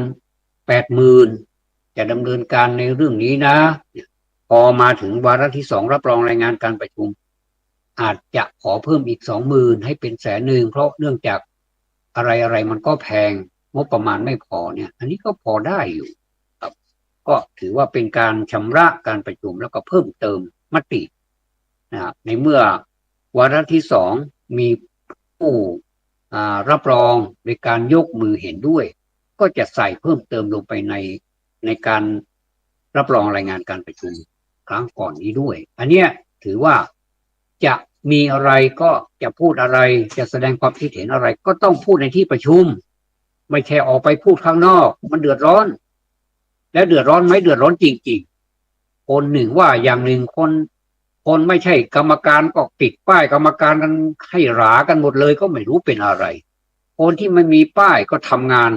80,000จะดำเนินการในเรื่องนี้นะพอมาถึงวาระที่2รับรองรายงานการประชุมอาจจะขอเพิ่มอีก20,000ให้เป็น100,000เพราะเนื่องจากอะไรมันก็แพงงบประมาณไม่พอเนี่ยอันนี้ก็พอได้อยู่ครับก็ถือว่าเป็นการชำระการประชุมแล้วก็เพิ่มเติมมตินะครับในเมื่อวาระที่2มีผู้รับรองในการยกมือเห็นด้วยก็จะใส่เพิ่มเติมลงไปในการรับรองรายงานการประชุมครั้งก่อนนี้ด้วยอันเนี้ยถือว่าจะมีอะไรก็จะพูดอะไรจะแสดงความคิดเห็นอะไรก็ต้องพูดในที่ประชุมไม่ใช่ออกไปพูดข้างนอกมันเดือดร้อนแล้วเดือดร้อนไหมเดือดร้อนจริงๆคนหนึ่งว่าอย่างหนึ่งคนไม่ใช่กรรมการก็ติดป้ายกรรมการกันให้หรากันหมดเลยก็ไม่รู้เป็นอะไรคนที่ไม่มีป้ายก็ทำงาน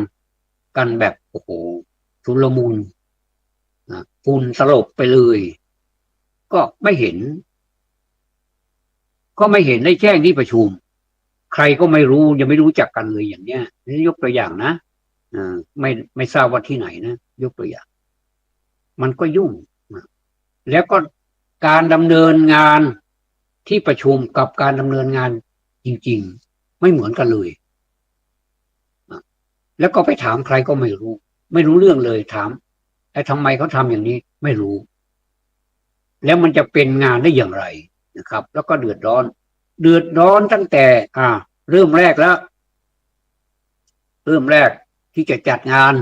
กันแบบโอ้โหชุลมุนฝุ่นสลบไปเลยก็ไม่เห็นได้แจ้งที่ประชุม ใครก็ไม่รู้ยังไม่รู้จักกันเลยอย่างเนี้ยนี่ยกตัวอย่างนะไม่ทราบว่าที่ไหนนะยกตัวอย่างมันก็ยุ่งนะแล้วก็การดำเนินงานที่ประชุมกับการดำเนินงานจริงๆไม่เหมือนกันเลยแล้วก็ไปถามใครก็ไม่รู้เรื่องเลยถามไอ้ทำไมเขาทำอย่างนี้ไม่รู้แล้วมันจะเป็นงานได้อย่างไรนะครับแล้วก็เดือดร้อนตั้งแต่เริ่มแรกแล้วที่จะจัดงาน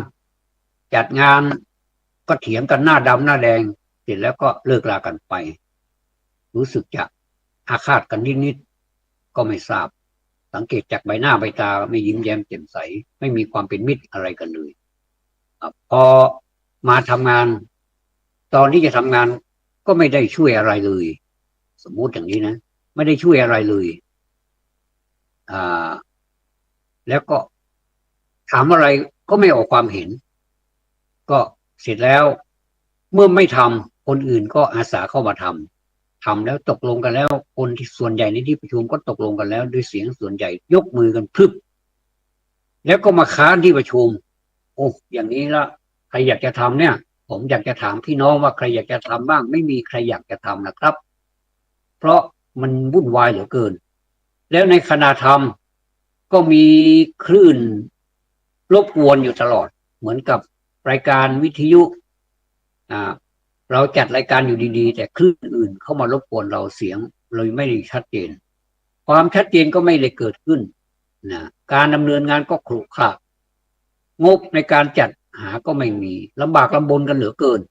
ก็เถียงกันหน้าดำหน้าแดงเสร็จแล้วก็เลิกลากันไปรู้สึกจะอาฆาตกันนิดๆก็ไม่ทราบสังเกตจากใบหน้าใบตาไม่ยิ้มแย้มแจ่มใสไม่มีความเป็นมิตรอะไรกันเลยพอมาทำงานตอนที่จะทำงานก็ไม่ได้ช่วยอะไรเลยสมมุติอย่างนี้นะไม่ได้ช่วยอะไรเลยแล้วก็ถามอะไรก็ไม่ออกความเห็นก็เสร็จแล้วเมื่อไม่ทำคนอื่นก็อาสาเข้ามาทำแล้วตกลงกันแล้วคนที่ส่วนใหญ่ในที่ประชุมก็ตกลงกันแล้วด้วยเสียงส่วนใหญ่ยกมือกันพรึบแล้วก็มาค้านที่ประชุมโอ้อย่างนี้ละใครอยากจะทำเนี่ยผมอยากจะถามพี่น้องว่าใครอยากจะทำบ้างไม่มีใครอยากจะทำนะครับเพราะมันวุ่นวายเหลือเกินแล้วในขณะทำก็มีคลื่นรบกวนอยู่ตลอดเหมือนกับรายการวิทยุเราจัดรายการอยู่ดีๆแต่คลื่นอื่นเข้ามารบกวนเราเสียงเลยไม่ได้ชัดเจนความชัดเจนก็ไม่ได้เกิดขึ้นนะการดำเนินงานก็ขรุขระงบในการจัดหาก็ไม่มีลำบากลำบนกันเหลือเกิน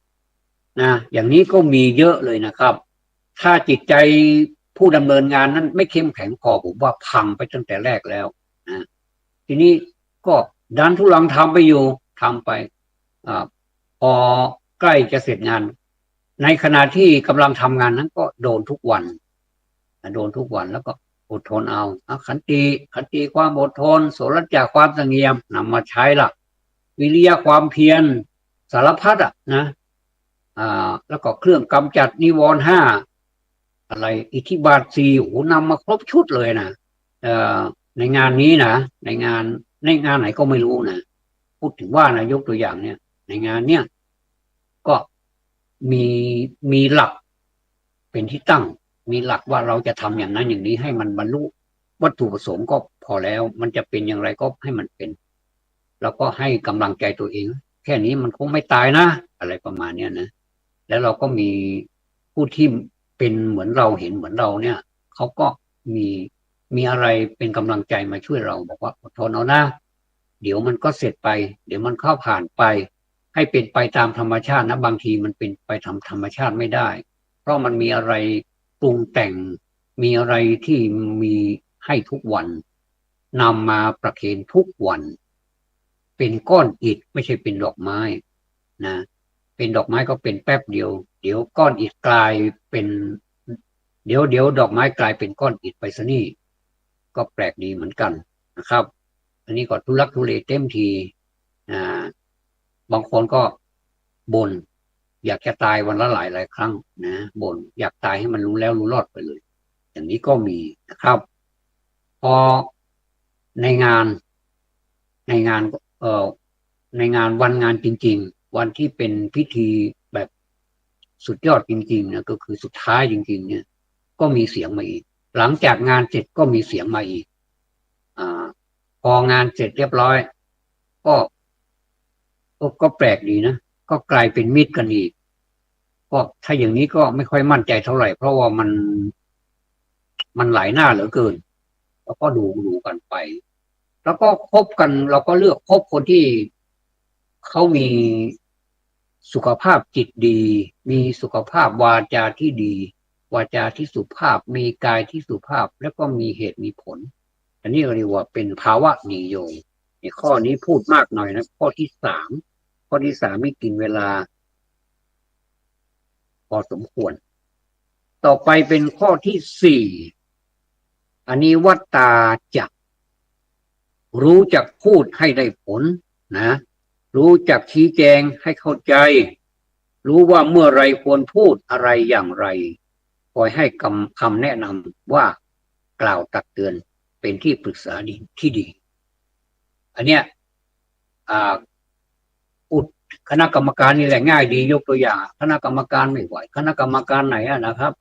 นะอย่างนี้ก็มีเยอะเลยนะครับถ้าจิตใจผู้ดำเนินงานนั้นไม่เข้มแข็งพอผมว่าพังไปตั้งแต่แรกแล้วนะทีนี้ก็ดันทุลังทำไปอยู่ทำไปพอใกล้จะเสร็จงานในขณะที่กำลังทำงานนั้นก็โดนทุกวันแล้วก็อดทนเอาขันติความอดทนโสรจาความสงบนำมาใช้ละวิริยะความเพียรสารพัดนะแล้วก็เครื่องกำจัดนิวรณ์ห้าอะไรอิทธิบาทสี่โอ้นำมาครบชุดเลยนะในงานนี้นะในงานไหนก็ไม่รู้นะพูดถึงว่านะยกตัวอย่างเนี่ยในงานเนี่ยก็มีหลักเป็นที่ตั้งมีหลักว่าเราจะทำอย่างนั้นอย่างนี้ให้มันบรรลุวัตถุประสงค์ก็พอแล้วมันจะเป็นอย่างไรก็ให้มันเป็นแล้วก็ให้กำลังใจตัวเองแค่นี้มันคงไม่ตายนะอะไรประมาณเนี้ยนะแล้วเราก็มีผู้ที่เป็นเหมือนเราเห็นเหมือนเราเนี่ยเขาก็มีอะไรเป็นกำลังใจมาช่วยเราบอกว่าอดทนเอานะเดี๋ยวมันก็เสร็จไปเดี๋ยวมันเข้าผ่านไปให้เป็นไปตามธรรมชาตินะบางทีมันเป็นไปตามธรรมชาติไม่ได้เพราะมันมีอะไรปรุงแต่งมีอะไรที่มีให้ทุกวันนำมาประเคนทุกวันเป็นก้อนอิฐไม่ใช่เป็นดอกไม้นะเป็นดอกไม้ก็เป็นแป๊บเดียวเดี๋ยวก้อนอิฐกลายเป็นเดี๋ยวดอกไม้กลายเป็นก้อนอิฐไปซะนี่ก็แปลกดีเหมือนกันนะครับอันนี้ก็ทุลักทุเลเต็มทีบางคนก็บ่นอยากจะตายวันละหลายครั้งนะบ่นอยากตายให้มันรู้แล้วรู้รอดไปเลยอย่างนี้ก็มีนะครับพอในงานในงานวันงานจริงๆวันที่เป็นพิธีแบบสุดยอดจริงๆนะก็คือสุดท้ายจริงๆเนี่ยก็มีเสียงมาอีกหลังจากงานเสร็จก็มีเสียงมาอีกพองานเสร็จเรียบร้อยก็แปลกดีนะก็กลายเป็นมิตรกันอีกก็ถ้าอย่างนี้ก็ไม่ค่อยมั่นใจเท่าไหร่เพราะว่ามันหลายหน้าเหลือเกินแล้วก็ดูกันไปแล้วก็คบกันเราก็เลือกคบคนที่เขามีสุขภาพจิตดีมีสุขภาพวาจาที่ดีวาจาที่สุภาพมีกายที่สุภาพแล้วก็มีเหตุมีผลอันนี้เรียกว่าเป็นภาวะนิยมในข้อนี้พูดมากหน่อยนะข้อที่สามไม่กินเวลาพอสมควรต่อไปเป็นข้อที่สี่อันนี้วัตตาจักรู้จักพูดให้ได้ผลนะรู้จักชี้แจงให้เข้าใจรู้ว่าเมื่อไรควรพูดอะไรอย่างไรคอยให้คำแนะนำว่ากล่าวตักเตือน เป็นที่ปรึกษาดีที่ดีอันเนี้ยพูดคณะกรรมการนี่แหละง่ายดียกตัวอย่างคณะกรรมการไม่ไหวคณะกรรมการไหนนะครับ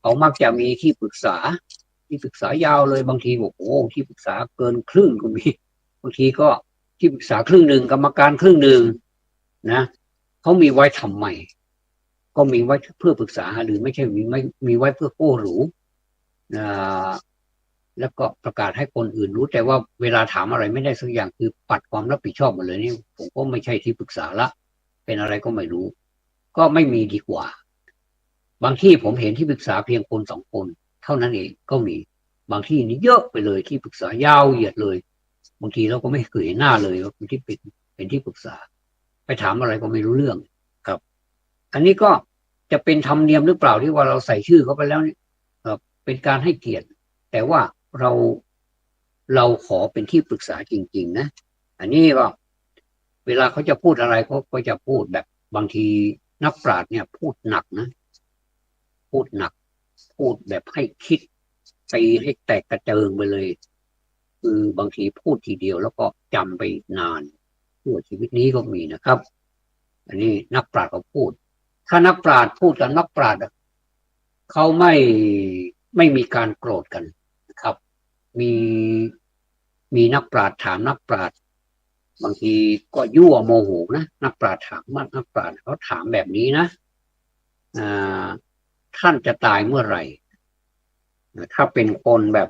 เขามักจะมีที่ปรึกษาที่ปรึกษายาวเลยบางทีบอกโอ้ที่ปรึกษาเกินครึ่งก็มีบางทีก็ที่ปรึกษาครึ่งหนึ่งกรรมการครึ่งหนึ่งนะเขามีไว้ทำไมก็มีไว้เพื่อปรึกษาหรือไม่ใช่มีไว้เพื่อโอ้หรูแล้วก็ประกาศให้คนอื่นรู้แต่ว่าเวลาถามอะไรไม่ได้สักอย่างคือปัดความรับผิดชอบหมดเลยนี่ผมก็ไม่ใช่ที่ปรึกษาละเป็นอะไรก็ไม่รู้ก็ไม่มีดีกว่าบางที่ผมเห็นที่ปรึกษาเพียงคนสองคนเท่านั้นเองก็มีบางที่นี่เยอะไปเลยที่ปรึกษายาวเหยียดเลยบางทีเราก็ไม่เคยเห็นหน้าเลยว่าเป็นที่เป็นที่ปรึกษาไปถามอะไรก็ไม่รู้เรื่องครับอันนี้ก็จะเป็นธรรมเนียมหรือเปล่าที่ว่าเราใส่ชื่อเขาไปแล้วเนี่ยเป็นการให้เกียรติแต่ว่าเราขอเป็นที่ปรึกษาจริงๆนะอันนี้ก็เวลาเขาจะพูดอะไรเขาก็จะพูดแบบบางทีนักปราชญ์เนี่ยพูดหนักนะพูดหนักพูดแบบให้คิดตีให้แตกกระเจิงไปเลยคือบางทีพูดทีเดียวแล้วก็จำไปนานทั่วชีวิตนี้ก็มีนะครับอันนี้นักปราชญ์เขาพูดถ้านักปราชญ์พูดกับนักปราชญ์เขาไม่มีการโกรธกันนะครับมีนักปราชญ์ถามนักปราชญ์บางทีก็ยั่วโมโหนะนักปราชญ์ถามว่านักปราชญ์เขาถามแบบนี้นะท่านจะตายเมื่อไหร่ถ้าเป็นคนแบบ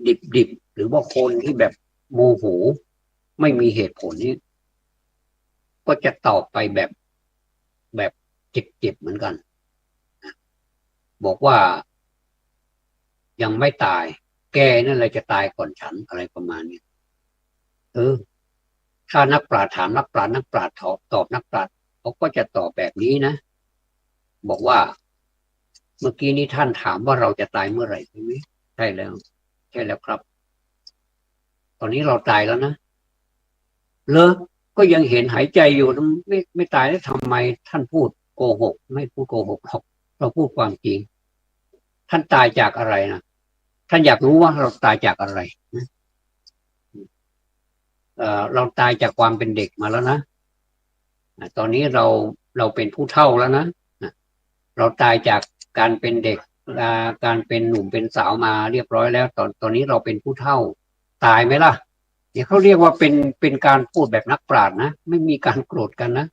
ดิบหรือว่าคนที่แบบโมโหไม่มีเหตุผลนี้ก็จะตอบไปแบบเจ็บเหมือนกันบอกว่ายังไม่ตายแกนั่นแหละจะตายก่อนฉันอะไรประมาณนี้ถ้านักปราชญ์ถามนักปราชญ์นักปราชญ์ตอบนักปราชญ์เขาก็จะตอบแบบนี้นะบอกว่าเมื่อกี้นี้ท่านถามว่าเราจะตายเมื่อไหร่ใช่ไหมใช่แล้วใช่แล้วครับตอนนี้เราตายแล้วนะเลยก็ยังเห็นหายใจอยู่ไม่ตายแล้วทำไมท่านพูดโกหกไม่พูดโกหกหรอกเราพูดความจริงท่านตายจากอะไรนะท่านอยากรู้ว่าเราตายจากอะไรนะเราตายจากความเป็นเด็กมาแล้วนะตอนนี้เราเป็นผู้เฒ่าแล้วนะเราตายจากการเป็นเด็กการเป็นหนุ่มเป็นสาวมาเรียบร้อยแล้วตอนนี้เราเป็นผู้เฒ่าตายไหมล่ะเนี่ยเขาเรียกว่าเป็นการพูดแบบนักปราชญ์นะไม่มีการโกรธกันนะ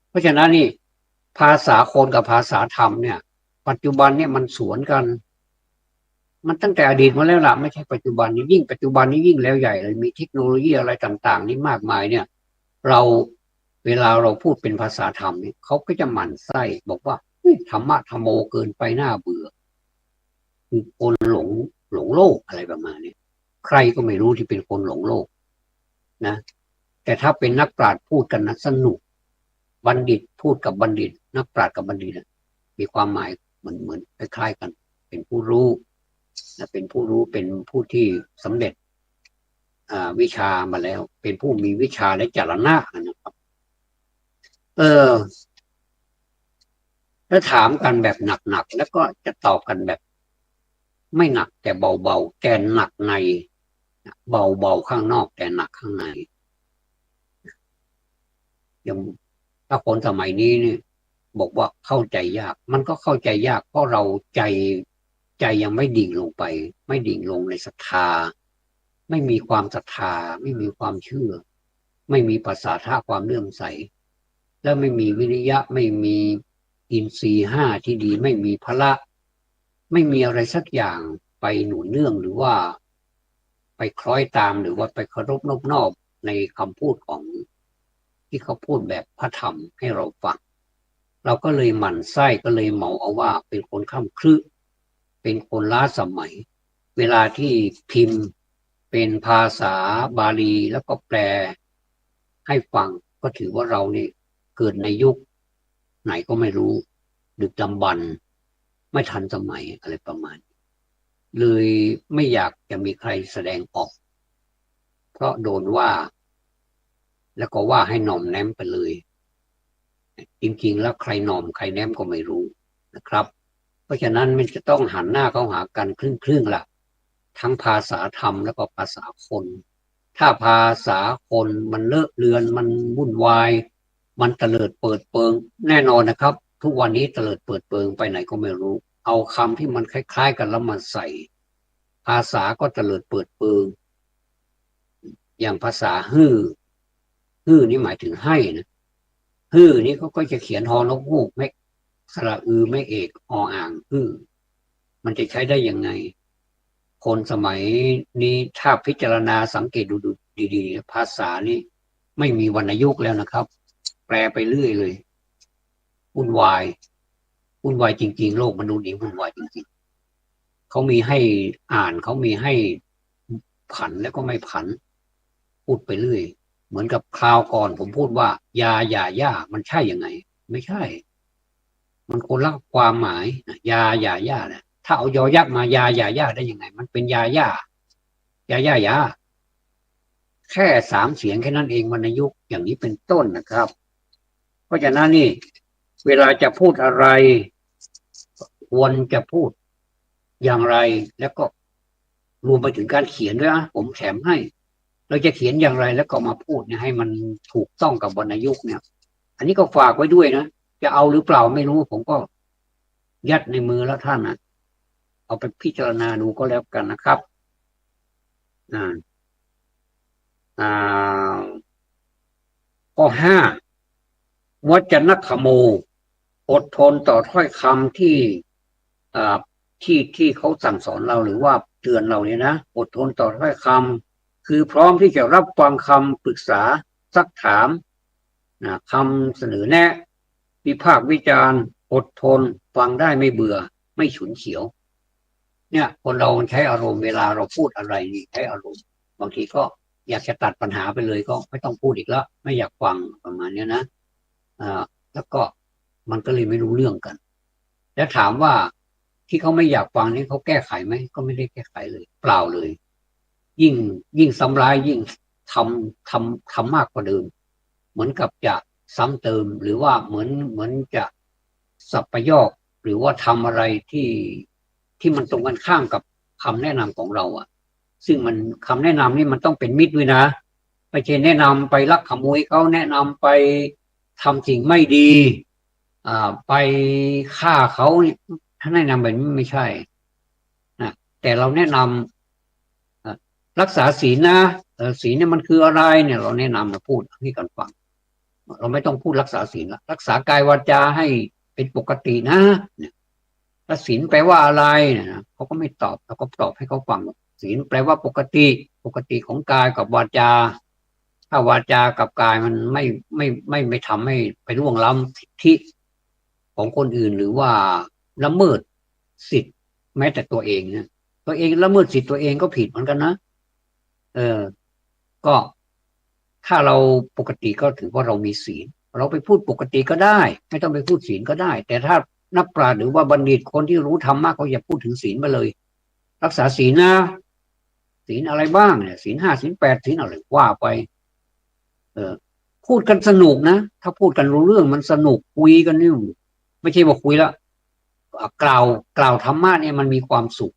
เพราะฉะนั้นนี่ภาษาคนกับภาษาธรรมเนี่ยปัจจุบันเนี่ยมันสวนกันมันตั้งแต่อดีตมาแล้วล่ะไม่ใช่ปัจจุบันนี้ยิ่งปัจจุบันนี้ยิ่งแล้วใหญ่เลยมีเทคโนโลยีอะไรต่างๆนี่มากมายเนี่ยเราเวลาเราพูดเป็นภาษาธรรมเนี่ยเขาก็จะหมั่นไส้บอกว่าธรรมะธรรมโมเกินไปน่าเบื่อคือคนหลงโลกอะไรประมาณนี้ใครก็ไม่รู้ที่เป็นคนหลงโลกนะแต่ถ้าเป็นนักปราชญ์พูดกันนะสนุกบัณฑิตพูดกับบัณฑิตนักปราชญ์กับบัณฑิตมีความหมายเหมือนคล้ายๆกันเป็นผู้รู้เป็นผู้รู้เป็นผู้ที่สำเร็จวิชามาแล้วเป็นผู้มีวิชาและจรณะนะครับถ้าถามกันแบบหนักๆแล้วก็จะตอบกันแบบไม่หนักแต่เบาๆแต่หนักในเบาๆข้างนอกแต่หนักข้างในอย่างถ้าคนสมัยนี้เนี่ยบอกว่าเข้าใจยากมันก็เข้าใจยากเพราะเราใจยังไม่ดิ่งลงไปไม่ดิ่งลงในศรัทธาไม่มีความศรัทธาไม่มีความเชื่อไม่มีภาษาท่าความเลื่อมใสแล้วไม่มีวิริยะไม่มีอินทรีย์ห้าที่ดีไม่มีพละไม่มีอะไรสักอย่างไปหนุนเนื่องหรือว่าไปคล้อยตามหรือว่าไปเคารพนอบนอบในคำพูดของที่เขาพูดแบบพระธรรมให้เราฟังเราก็เลยหมั่นไส้ก็เลยเหมาเอาว่าเป็นคนข้ามครึเป็นคนล้าสมัยเวลาที่พิมพ์เป็นภาษาบาลีแล้วก็แปลให้ฟังก็ถือว่าเราเนี่ยเกิดในยุคไหนก็ไม่รู้ดึกดำบรรพ์ไม่ทันสมัยอะไรประมาณเลยไม่อยากจะมีใครแสดงออกเพราะโดนว่าแล้วก็ว่าให้หน่อมแนมไปเลยจริงๆแล้วใครหน่อมใครแนมก็ไม่รู้นะครับเพราะฉะนั้นมันจะต้องหันหน้าเข้าหากันครึ่งล่ะ ทั้งภาษาธรรมแล้วก็ภาษาคนถ้าภาษาคนมันเลอะเลือนมันวุ่นวายมันเตลิดเปิดเปิงแน่นอนนะครับทุกวันนี้เตลิดเปิดเปิงไปไหนก็ไม่รู้เอาคำที่มันคล้ายๆกันแล้วมาใส่ภาษาก็เตลิดเปิดเปิงอย่างภาษาฮื้อนี่หมายถึงให้นะฮื้อนี่เขาก็จะเขียนฮอนกฮูกไม่สระอือไม่เอกออ่างฮื้อมันจะใช้ได้ยังไงคนสมัยนี้ถ้าพิจารณาสังเกตดูดีๆภาษานี้ไม่มีวรรณยุกต์แล้วนะครับแปลไปเรื่อยเลยวุ่นวายวุ่นวายจริงๆโลกมนุษย์นี้วุ่นวายจริงๆเขามีให้อ่านเขามีให้ผันแล้วก็ไม่ผันพูดไปเรื่อยเหมือนกับคราวก่อนผมพูดว่ายาอย่าย่ามันใช่ยังไงไม่ใช่มันคนละความหมายยาอย่าย่าเนี่ยถ้าเอายอยักษ์มายาอย่าย่าได้ยังไงมันเป็นยาย่ายาย่ายาแค่3 เสียงแค่นั้นเองวรรณยุกต์อย่างนี้เป็นต้นนะครับเพราะฉะนั้นนี่เวลาจะพูดอะไรควรจะพูดอย่างไรแล้วก็รวมไปถึงการเขียนด้วยนะผมแถมให้เราจะเขียนอย่างไรแล้วก็มาพูดเนี่ยให้มันถูกต้องกับวรรณยุกต์เนี่ยอันนี้ก็ฝากไว้ด้วยนะจะเอาหรือเปล่าไม่รู้ผมก็ยัดในมือแล้วท่านนะเอาไปพิจารณาดูก็แล้วกันนะครับอ่าอ่าข้อ 5วจนคโมอดทนต่อถ้อยคำที่ที่เขาสั่งสอนเราหรือว่าเตือนเราเนี่ยนะอดทนต่อถ้อยคำคือพร้อมที่จะรับฟังคำปรึกษาซักถามคำเสนอแนะวิพากษ์วิจารณ์อดทนฟังได้ไม่เบื่อไม่ฉุนเฉียวเนี่ยคนเราใช้อารมณ์เวลาเราพูดอะไรนี่ใช้อารมณ์บางทีก็อยากจะตัดปัญหาไปเลยก็ไม่ต้องพูดอีกแล้วไม่อยากฟังประมาณนี้นะแล้วก็มันก็เลยไม่รู้เรื่องกันแล้วถามว่าที่เขาไม่อยากฟังนี่เขาแก้ไขไหมก็ไม่ได้แก้ไขเลยเปล่าเลยยิ่งซ้ำร้ายยิ่งทำมากกว่าเดิมเหมือนกับจะซ้ำเติมหรือว่าเหมือนจะสับประยอกหรือว่าทำอะไรที่มันตรงกันข้ามกับคำแนะนำของเราอ่ะซึ่งมันคำแนะนำนี่มันต้องเป็นมิตรด้วยนะไม่ใช่แนะนำไปลักขโมยเขาแนะนำไปทำสิ่งไม่ดีไปฆ่าเขาถ้าแนะนำแบบนี้ไม่ใช่นะแต่เราแนะนำรักษาศีลนะศีลเนี่ยมันคืออะไรเนี่ยเราแนะนำมาพูดให้กันฟังเราไม่ต้องพูดรักษาศีลละรักษากายวาจาให้เป็นปกตินะเนี่ยแล้วศีลแปลว่าอะไรเนี่ยเขาก็ไม่ตอบเราก็ตอบให้เขาฟังศีลแปลว่าปกติของกายกับวาจาถ้าวาจากับกายมันไม่ทำให้ไปล่วงล้ำสิทธิของคนอื่นหรือว่าละเมิดสิทธิ์แม้แต่ตัวเองเนี่ยตัวเองละเมิดสิทธิ์ตัวเองก็ผิดเหมือนกันนะเออก็ถ้าเราปกติก็ถือว่าเรามีศีลเราไปพูดปกติก็ได้ไม่ต้องไปพูดศีลก็ได้แต่ถ้านักปราชญ์หรือว่าบัณฑิตคนที่รู้ธรรมะเขาอย่าพูดถึงศีลมาเลยรักษาศีลนะศีลอะไรบ้างเนี่ยศีล 5ศีล 8ศีลอะไรว่าไปเออพูดกันสนุกนะถ้าพูดกันรู้เรื่องมันสนุกคุยกันนี่ไม่ใช่ว่าคุยแล้วกล่าวธรรมะเนี่ยมันมีความสุข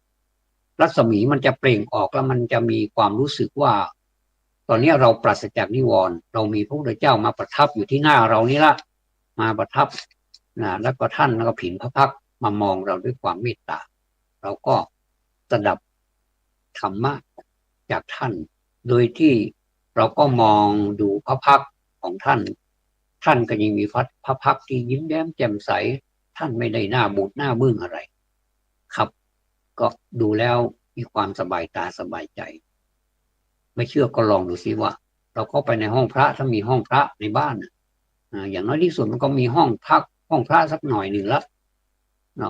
รัศมีมันจะเปล่งออกแล้วมันจะมีความรู้สึกว่าตอนนี้เราปราศจากนิวรณ์เรามีพระพุทธเจ้ามาประทับอยู่ที่หน้าเรานี่ละมาประทับแล้วก็ท่านแล้วก็ผินพระพักตร์มามองเราด้วยความเมตตาเราก็สดับธรรมะจากท่านโดยที่เราก็มองดูพระพักตร์ของท่านก็ยังมีพระพักตร์ที่ยิ้มแย้มแจ่มใสท่านไม่ได้หน้าบูดหน้าบึ้งอะไรครับก็ดูแล้วมีความสบายตาสบายใจไม่เชื่อก็ลองดูซิว่าเราเข้าไปในห้องพระถ้ามีห้องพระในบ้านอย่างน้อยที่สุดมันก็มีห้องพักห้องพระสักหน่อยหนึ่งละ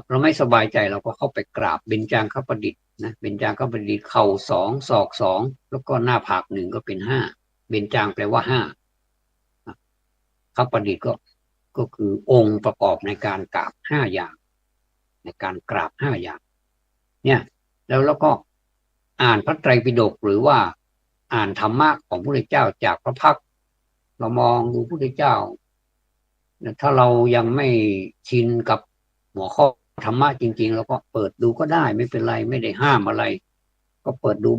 เราไม่สบายใจเราก็เข้าไปกราบเบญจางคประดิษฐ์นะเบญจางคประดิษฐ์เข่า2ศอก2แล้วก็หน้าผาก1ก็เป็น5เบญจางแปลว่า5คประดิษฐ์ก็คือองค์ประกอบในการกราบ5อย่างในการกราบ5อย่างเนี่ยแล้วก็อ่านพระไตรปิฎกหรือว่าอ่านธรรมะของพระพุทธเจ้าจากพระพักตร์เรามองดูพระพุทธเจ้าถ้าเรายังไม่ชินกับหัวข้อธรรมะจริงๆเราก็เปิดดูก็ได้ไม่เป็นไรไม่ได้ห้ามอะไร ก็เปิดดู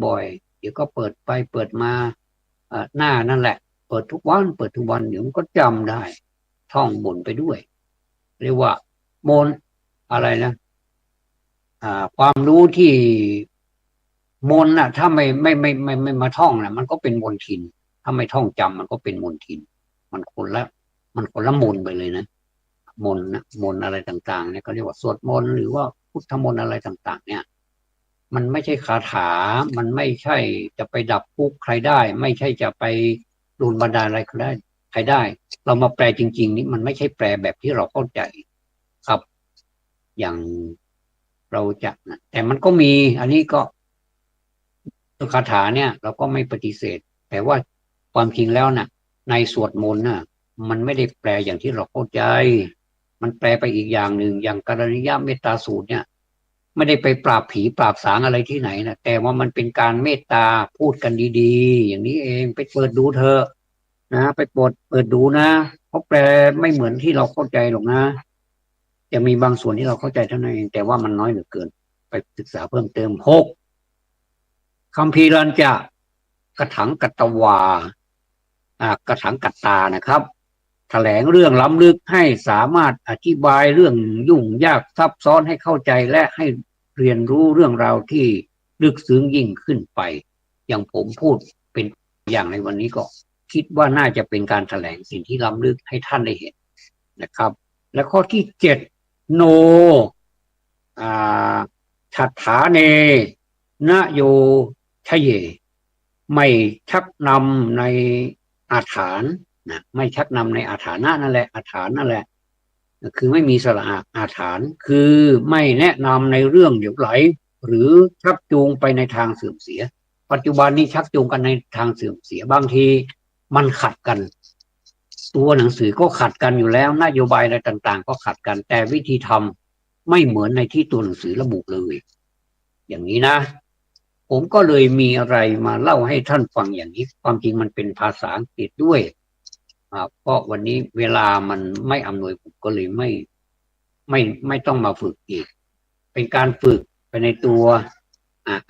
บ่อยๆเดี๋ยวก็เปิดไปเปิดมาหน้านั่นแหละเปิดทุกวันเปิดทุกวันเดี๋ยวมันก็จำได้ท่องบนไปด้วยเรียกว่ามนอะไรนะความรู้ที่มนน่ะถ้าไม่มาท่องนะมันก็เป็นมนทินถ้าไม่ท่องจำมันก็เป็นมนทินมันคนละมันคนละมนไปเลยนะมนนะมนอะไรต่างๆเนี่ยเขาเรียกว่าสวดมนต์หรือว่าพุทธมนต์อะไรต่างๆเนี่ยมันไม่ใช่คาถามันไม่ใช่จะไปดับทุกข์ใครได้ไม่ใช่จะไปโดนบันดาลอะไรใครได้เรามาแปลจริงๆนี่มันไม่ใช่แปลแบบที่เราเข้าใจครับอย่างเราจะนะแต่มันก็มีอันนี้ก็คาถาเนี่ยเราก็ไม่ปฏิเสธแต่ว่าความจริงแล้วน่ะในสวดมนต์น่ะมันไม่ได้แปลอย่างที่เราเข้าใจมันแปลไปอีกอย่างหนึ่งอย่างกรณียเมตตาสูตรเนี่ยไม่ได้ไปปราบผีปราบสางอะไรที่ไหนนะแต่ว่ามันเป็นการเมตตาพูดกันดีๆอย่างนี้เองไปเปิดดูเถอะนะไปเปิดดูนะเขาแปลไม่เหมือนที่เราเข้าใจหรอกนะจะมีบางส่วนที่เราเข้าใจเท่านั้นเองแต่ว่ามันน้อยเหลือเกินไปศึกษาเพิ่มเติมหก คัมภีร์รัญจะกถังกัตตวากถังกัตตานะครับแถลงเรื่องล้ำลึกให้สามารถอธิบายเรื่องยุ่งยากซับซ้อนให้เข้าใจและให้เรียนรู้เรื่องราวที่ลึกซึ้งยิ่งขึ้นไปอย่างผมพูดเป็นอย่างในวันนี้ก็คิดว่าน่าจะเป็นการแถลงสิ่งที่ล้ำลึกให้ท่านได้เห็นนะครับและข้อที่เจ็ดโนฉัฏฐาเนนโยทะเยไม่ชักนำในอาถรรพ์นะไม่ชักนำในอาถรรพ์นั่นแหละอาถรรพ์นั่นแหละคือไม่มีสระอาถรรพ์คือไม่แนะนำในเรื่องเหลวไหลหรือชักจูงไปในทางเสื่อมเสียปัจจุบันนี้ชักจูงกันในทางเสื่อมเสียบางทีมันขัดกันตัวหนังสือก็ขัดกันอยู่แล้วนโยบายอะไรต่างๆก็ขัดกันแต่วิธีทำไม่เหมือนในที่ตัวหนังสือระบุเลยอย่างนี้นะผมก็เลยมีอะไรมาเล่าให้ท่านฟังอย่างนี้ความจริงมันเป็นภาษาอังกฤษด้วยเพราะวันนี้เวลามันไม่อำนวยผมก็เลยไม่ต้องมาฝึกอีกเป็นการฝึกไปในตัว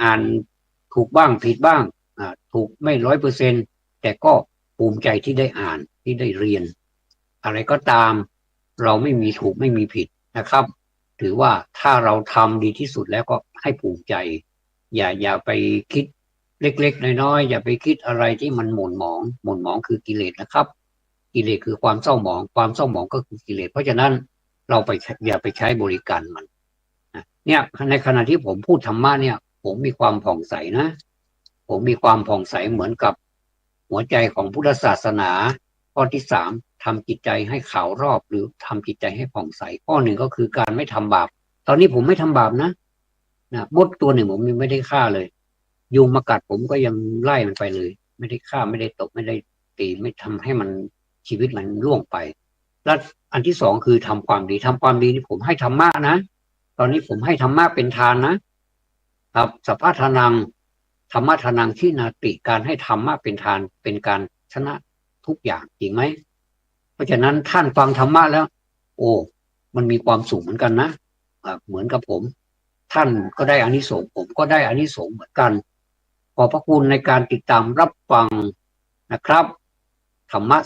อ่านถูกบ้างผิดบ้างถูกไม่100%แต่ก็ภูมิใจที่ได้อ่านที่ได้เรียนอะไรก็ตามเราไม่มีถูกไม่มีผิดนะครับถือว่าถ้าเราทำดีที่สุดแล้วก็ให้ภูมิใจอย่าไปคิดเล็กๆน้อยๆอย่าไปคิดอะไรที่มันหม่นหมองคือกิเลสนะครับกิเลสคือความเศร้าหมองความเศร้าหมองก็คือกิเลสเพราะฉะนั้นเราอย่าไปใช้บริการมันเนี่ยในขณะที่ผมพูดธรรมะเนี่ยผมมีความผ่องใสนะผมมีความผ่องใสเหมือนกับหัวใจของพุทธศาสนาข้อที่สามทำจิตใจให้ขาวรอบหรือทำจิตใจให้ผ่องใสข้อหนึ่งก็คือการไม่ทำบาปตอนนี้ผมไม่ทำบาปนะมดตัวหนึ่งผมยังไม่ได้ฆ่าเลยยุงมากัดผมก็ยังไล่มันไปเลยไม่ได้ฆ่าไม่ได้ตบไม่ได้ตีไม่ทำให้มันชีวิตมันล่วงไปแล้วอันที่สองคือทำความดีทำความดีนี่ผมให้ธรรมะนะตอนนี้ผมให้ธรรมะเป็นทานนะครับสัพพะทานังธรรมะทานังที่นาติการให้ธรรมะเป็นทานเป็นการชนะทุกอย่างจริงไหมเพราะฉะนั้นท่านฟังธรรมะแล้วโอ้มันมีความสุขเหมือนกันนะเหมือนกับผมท่านก็ได้อานิสงส์ผมก็ได้อานิสงส์เหมือนกันขอบพระคุณในการติดตามรับฟังนะครับธรรมะ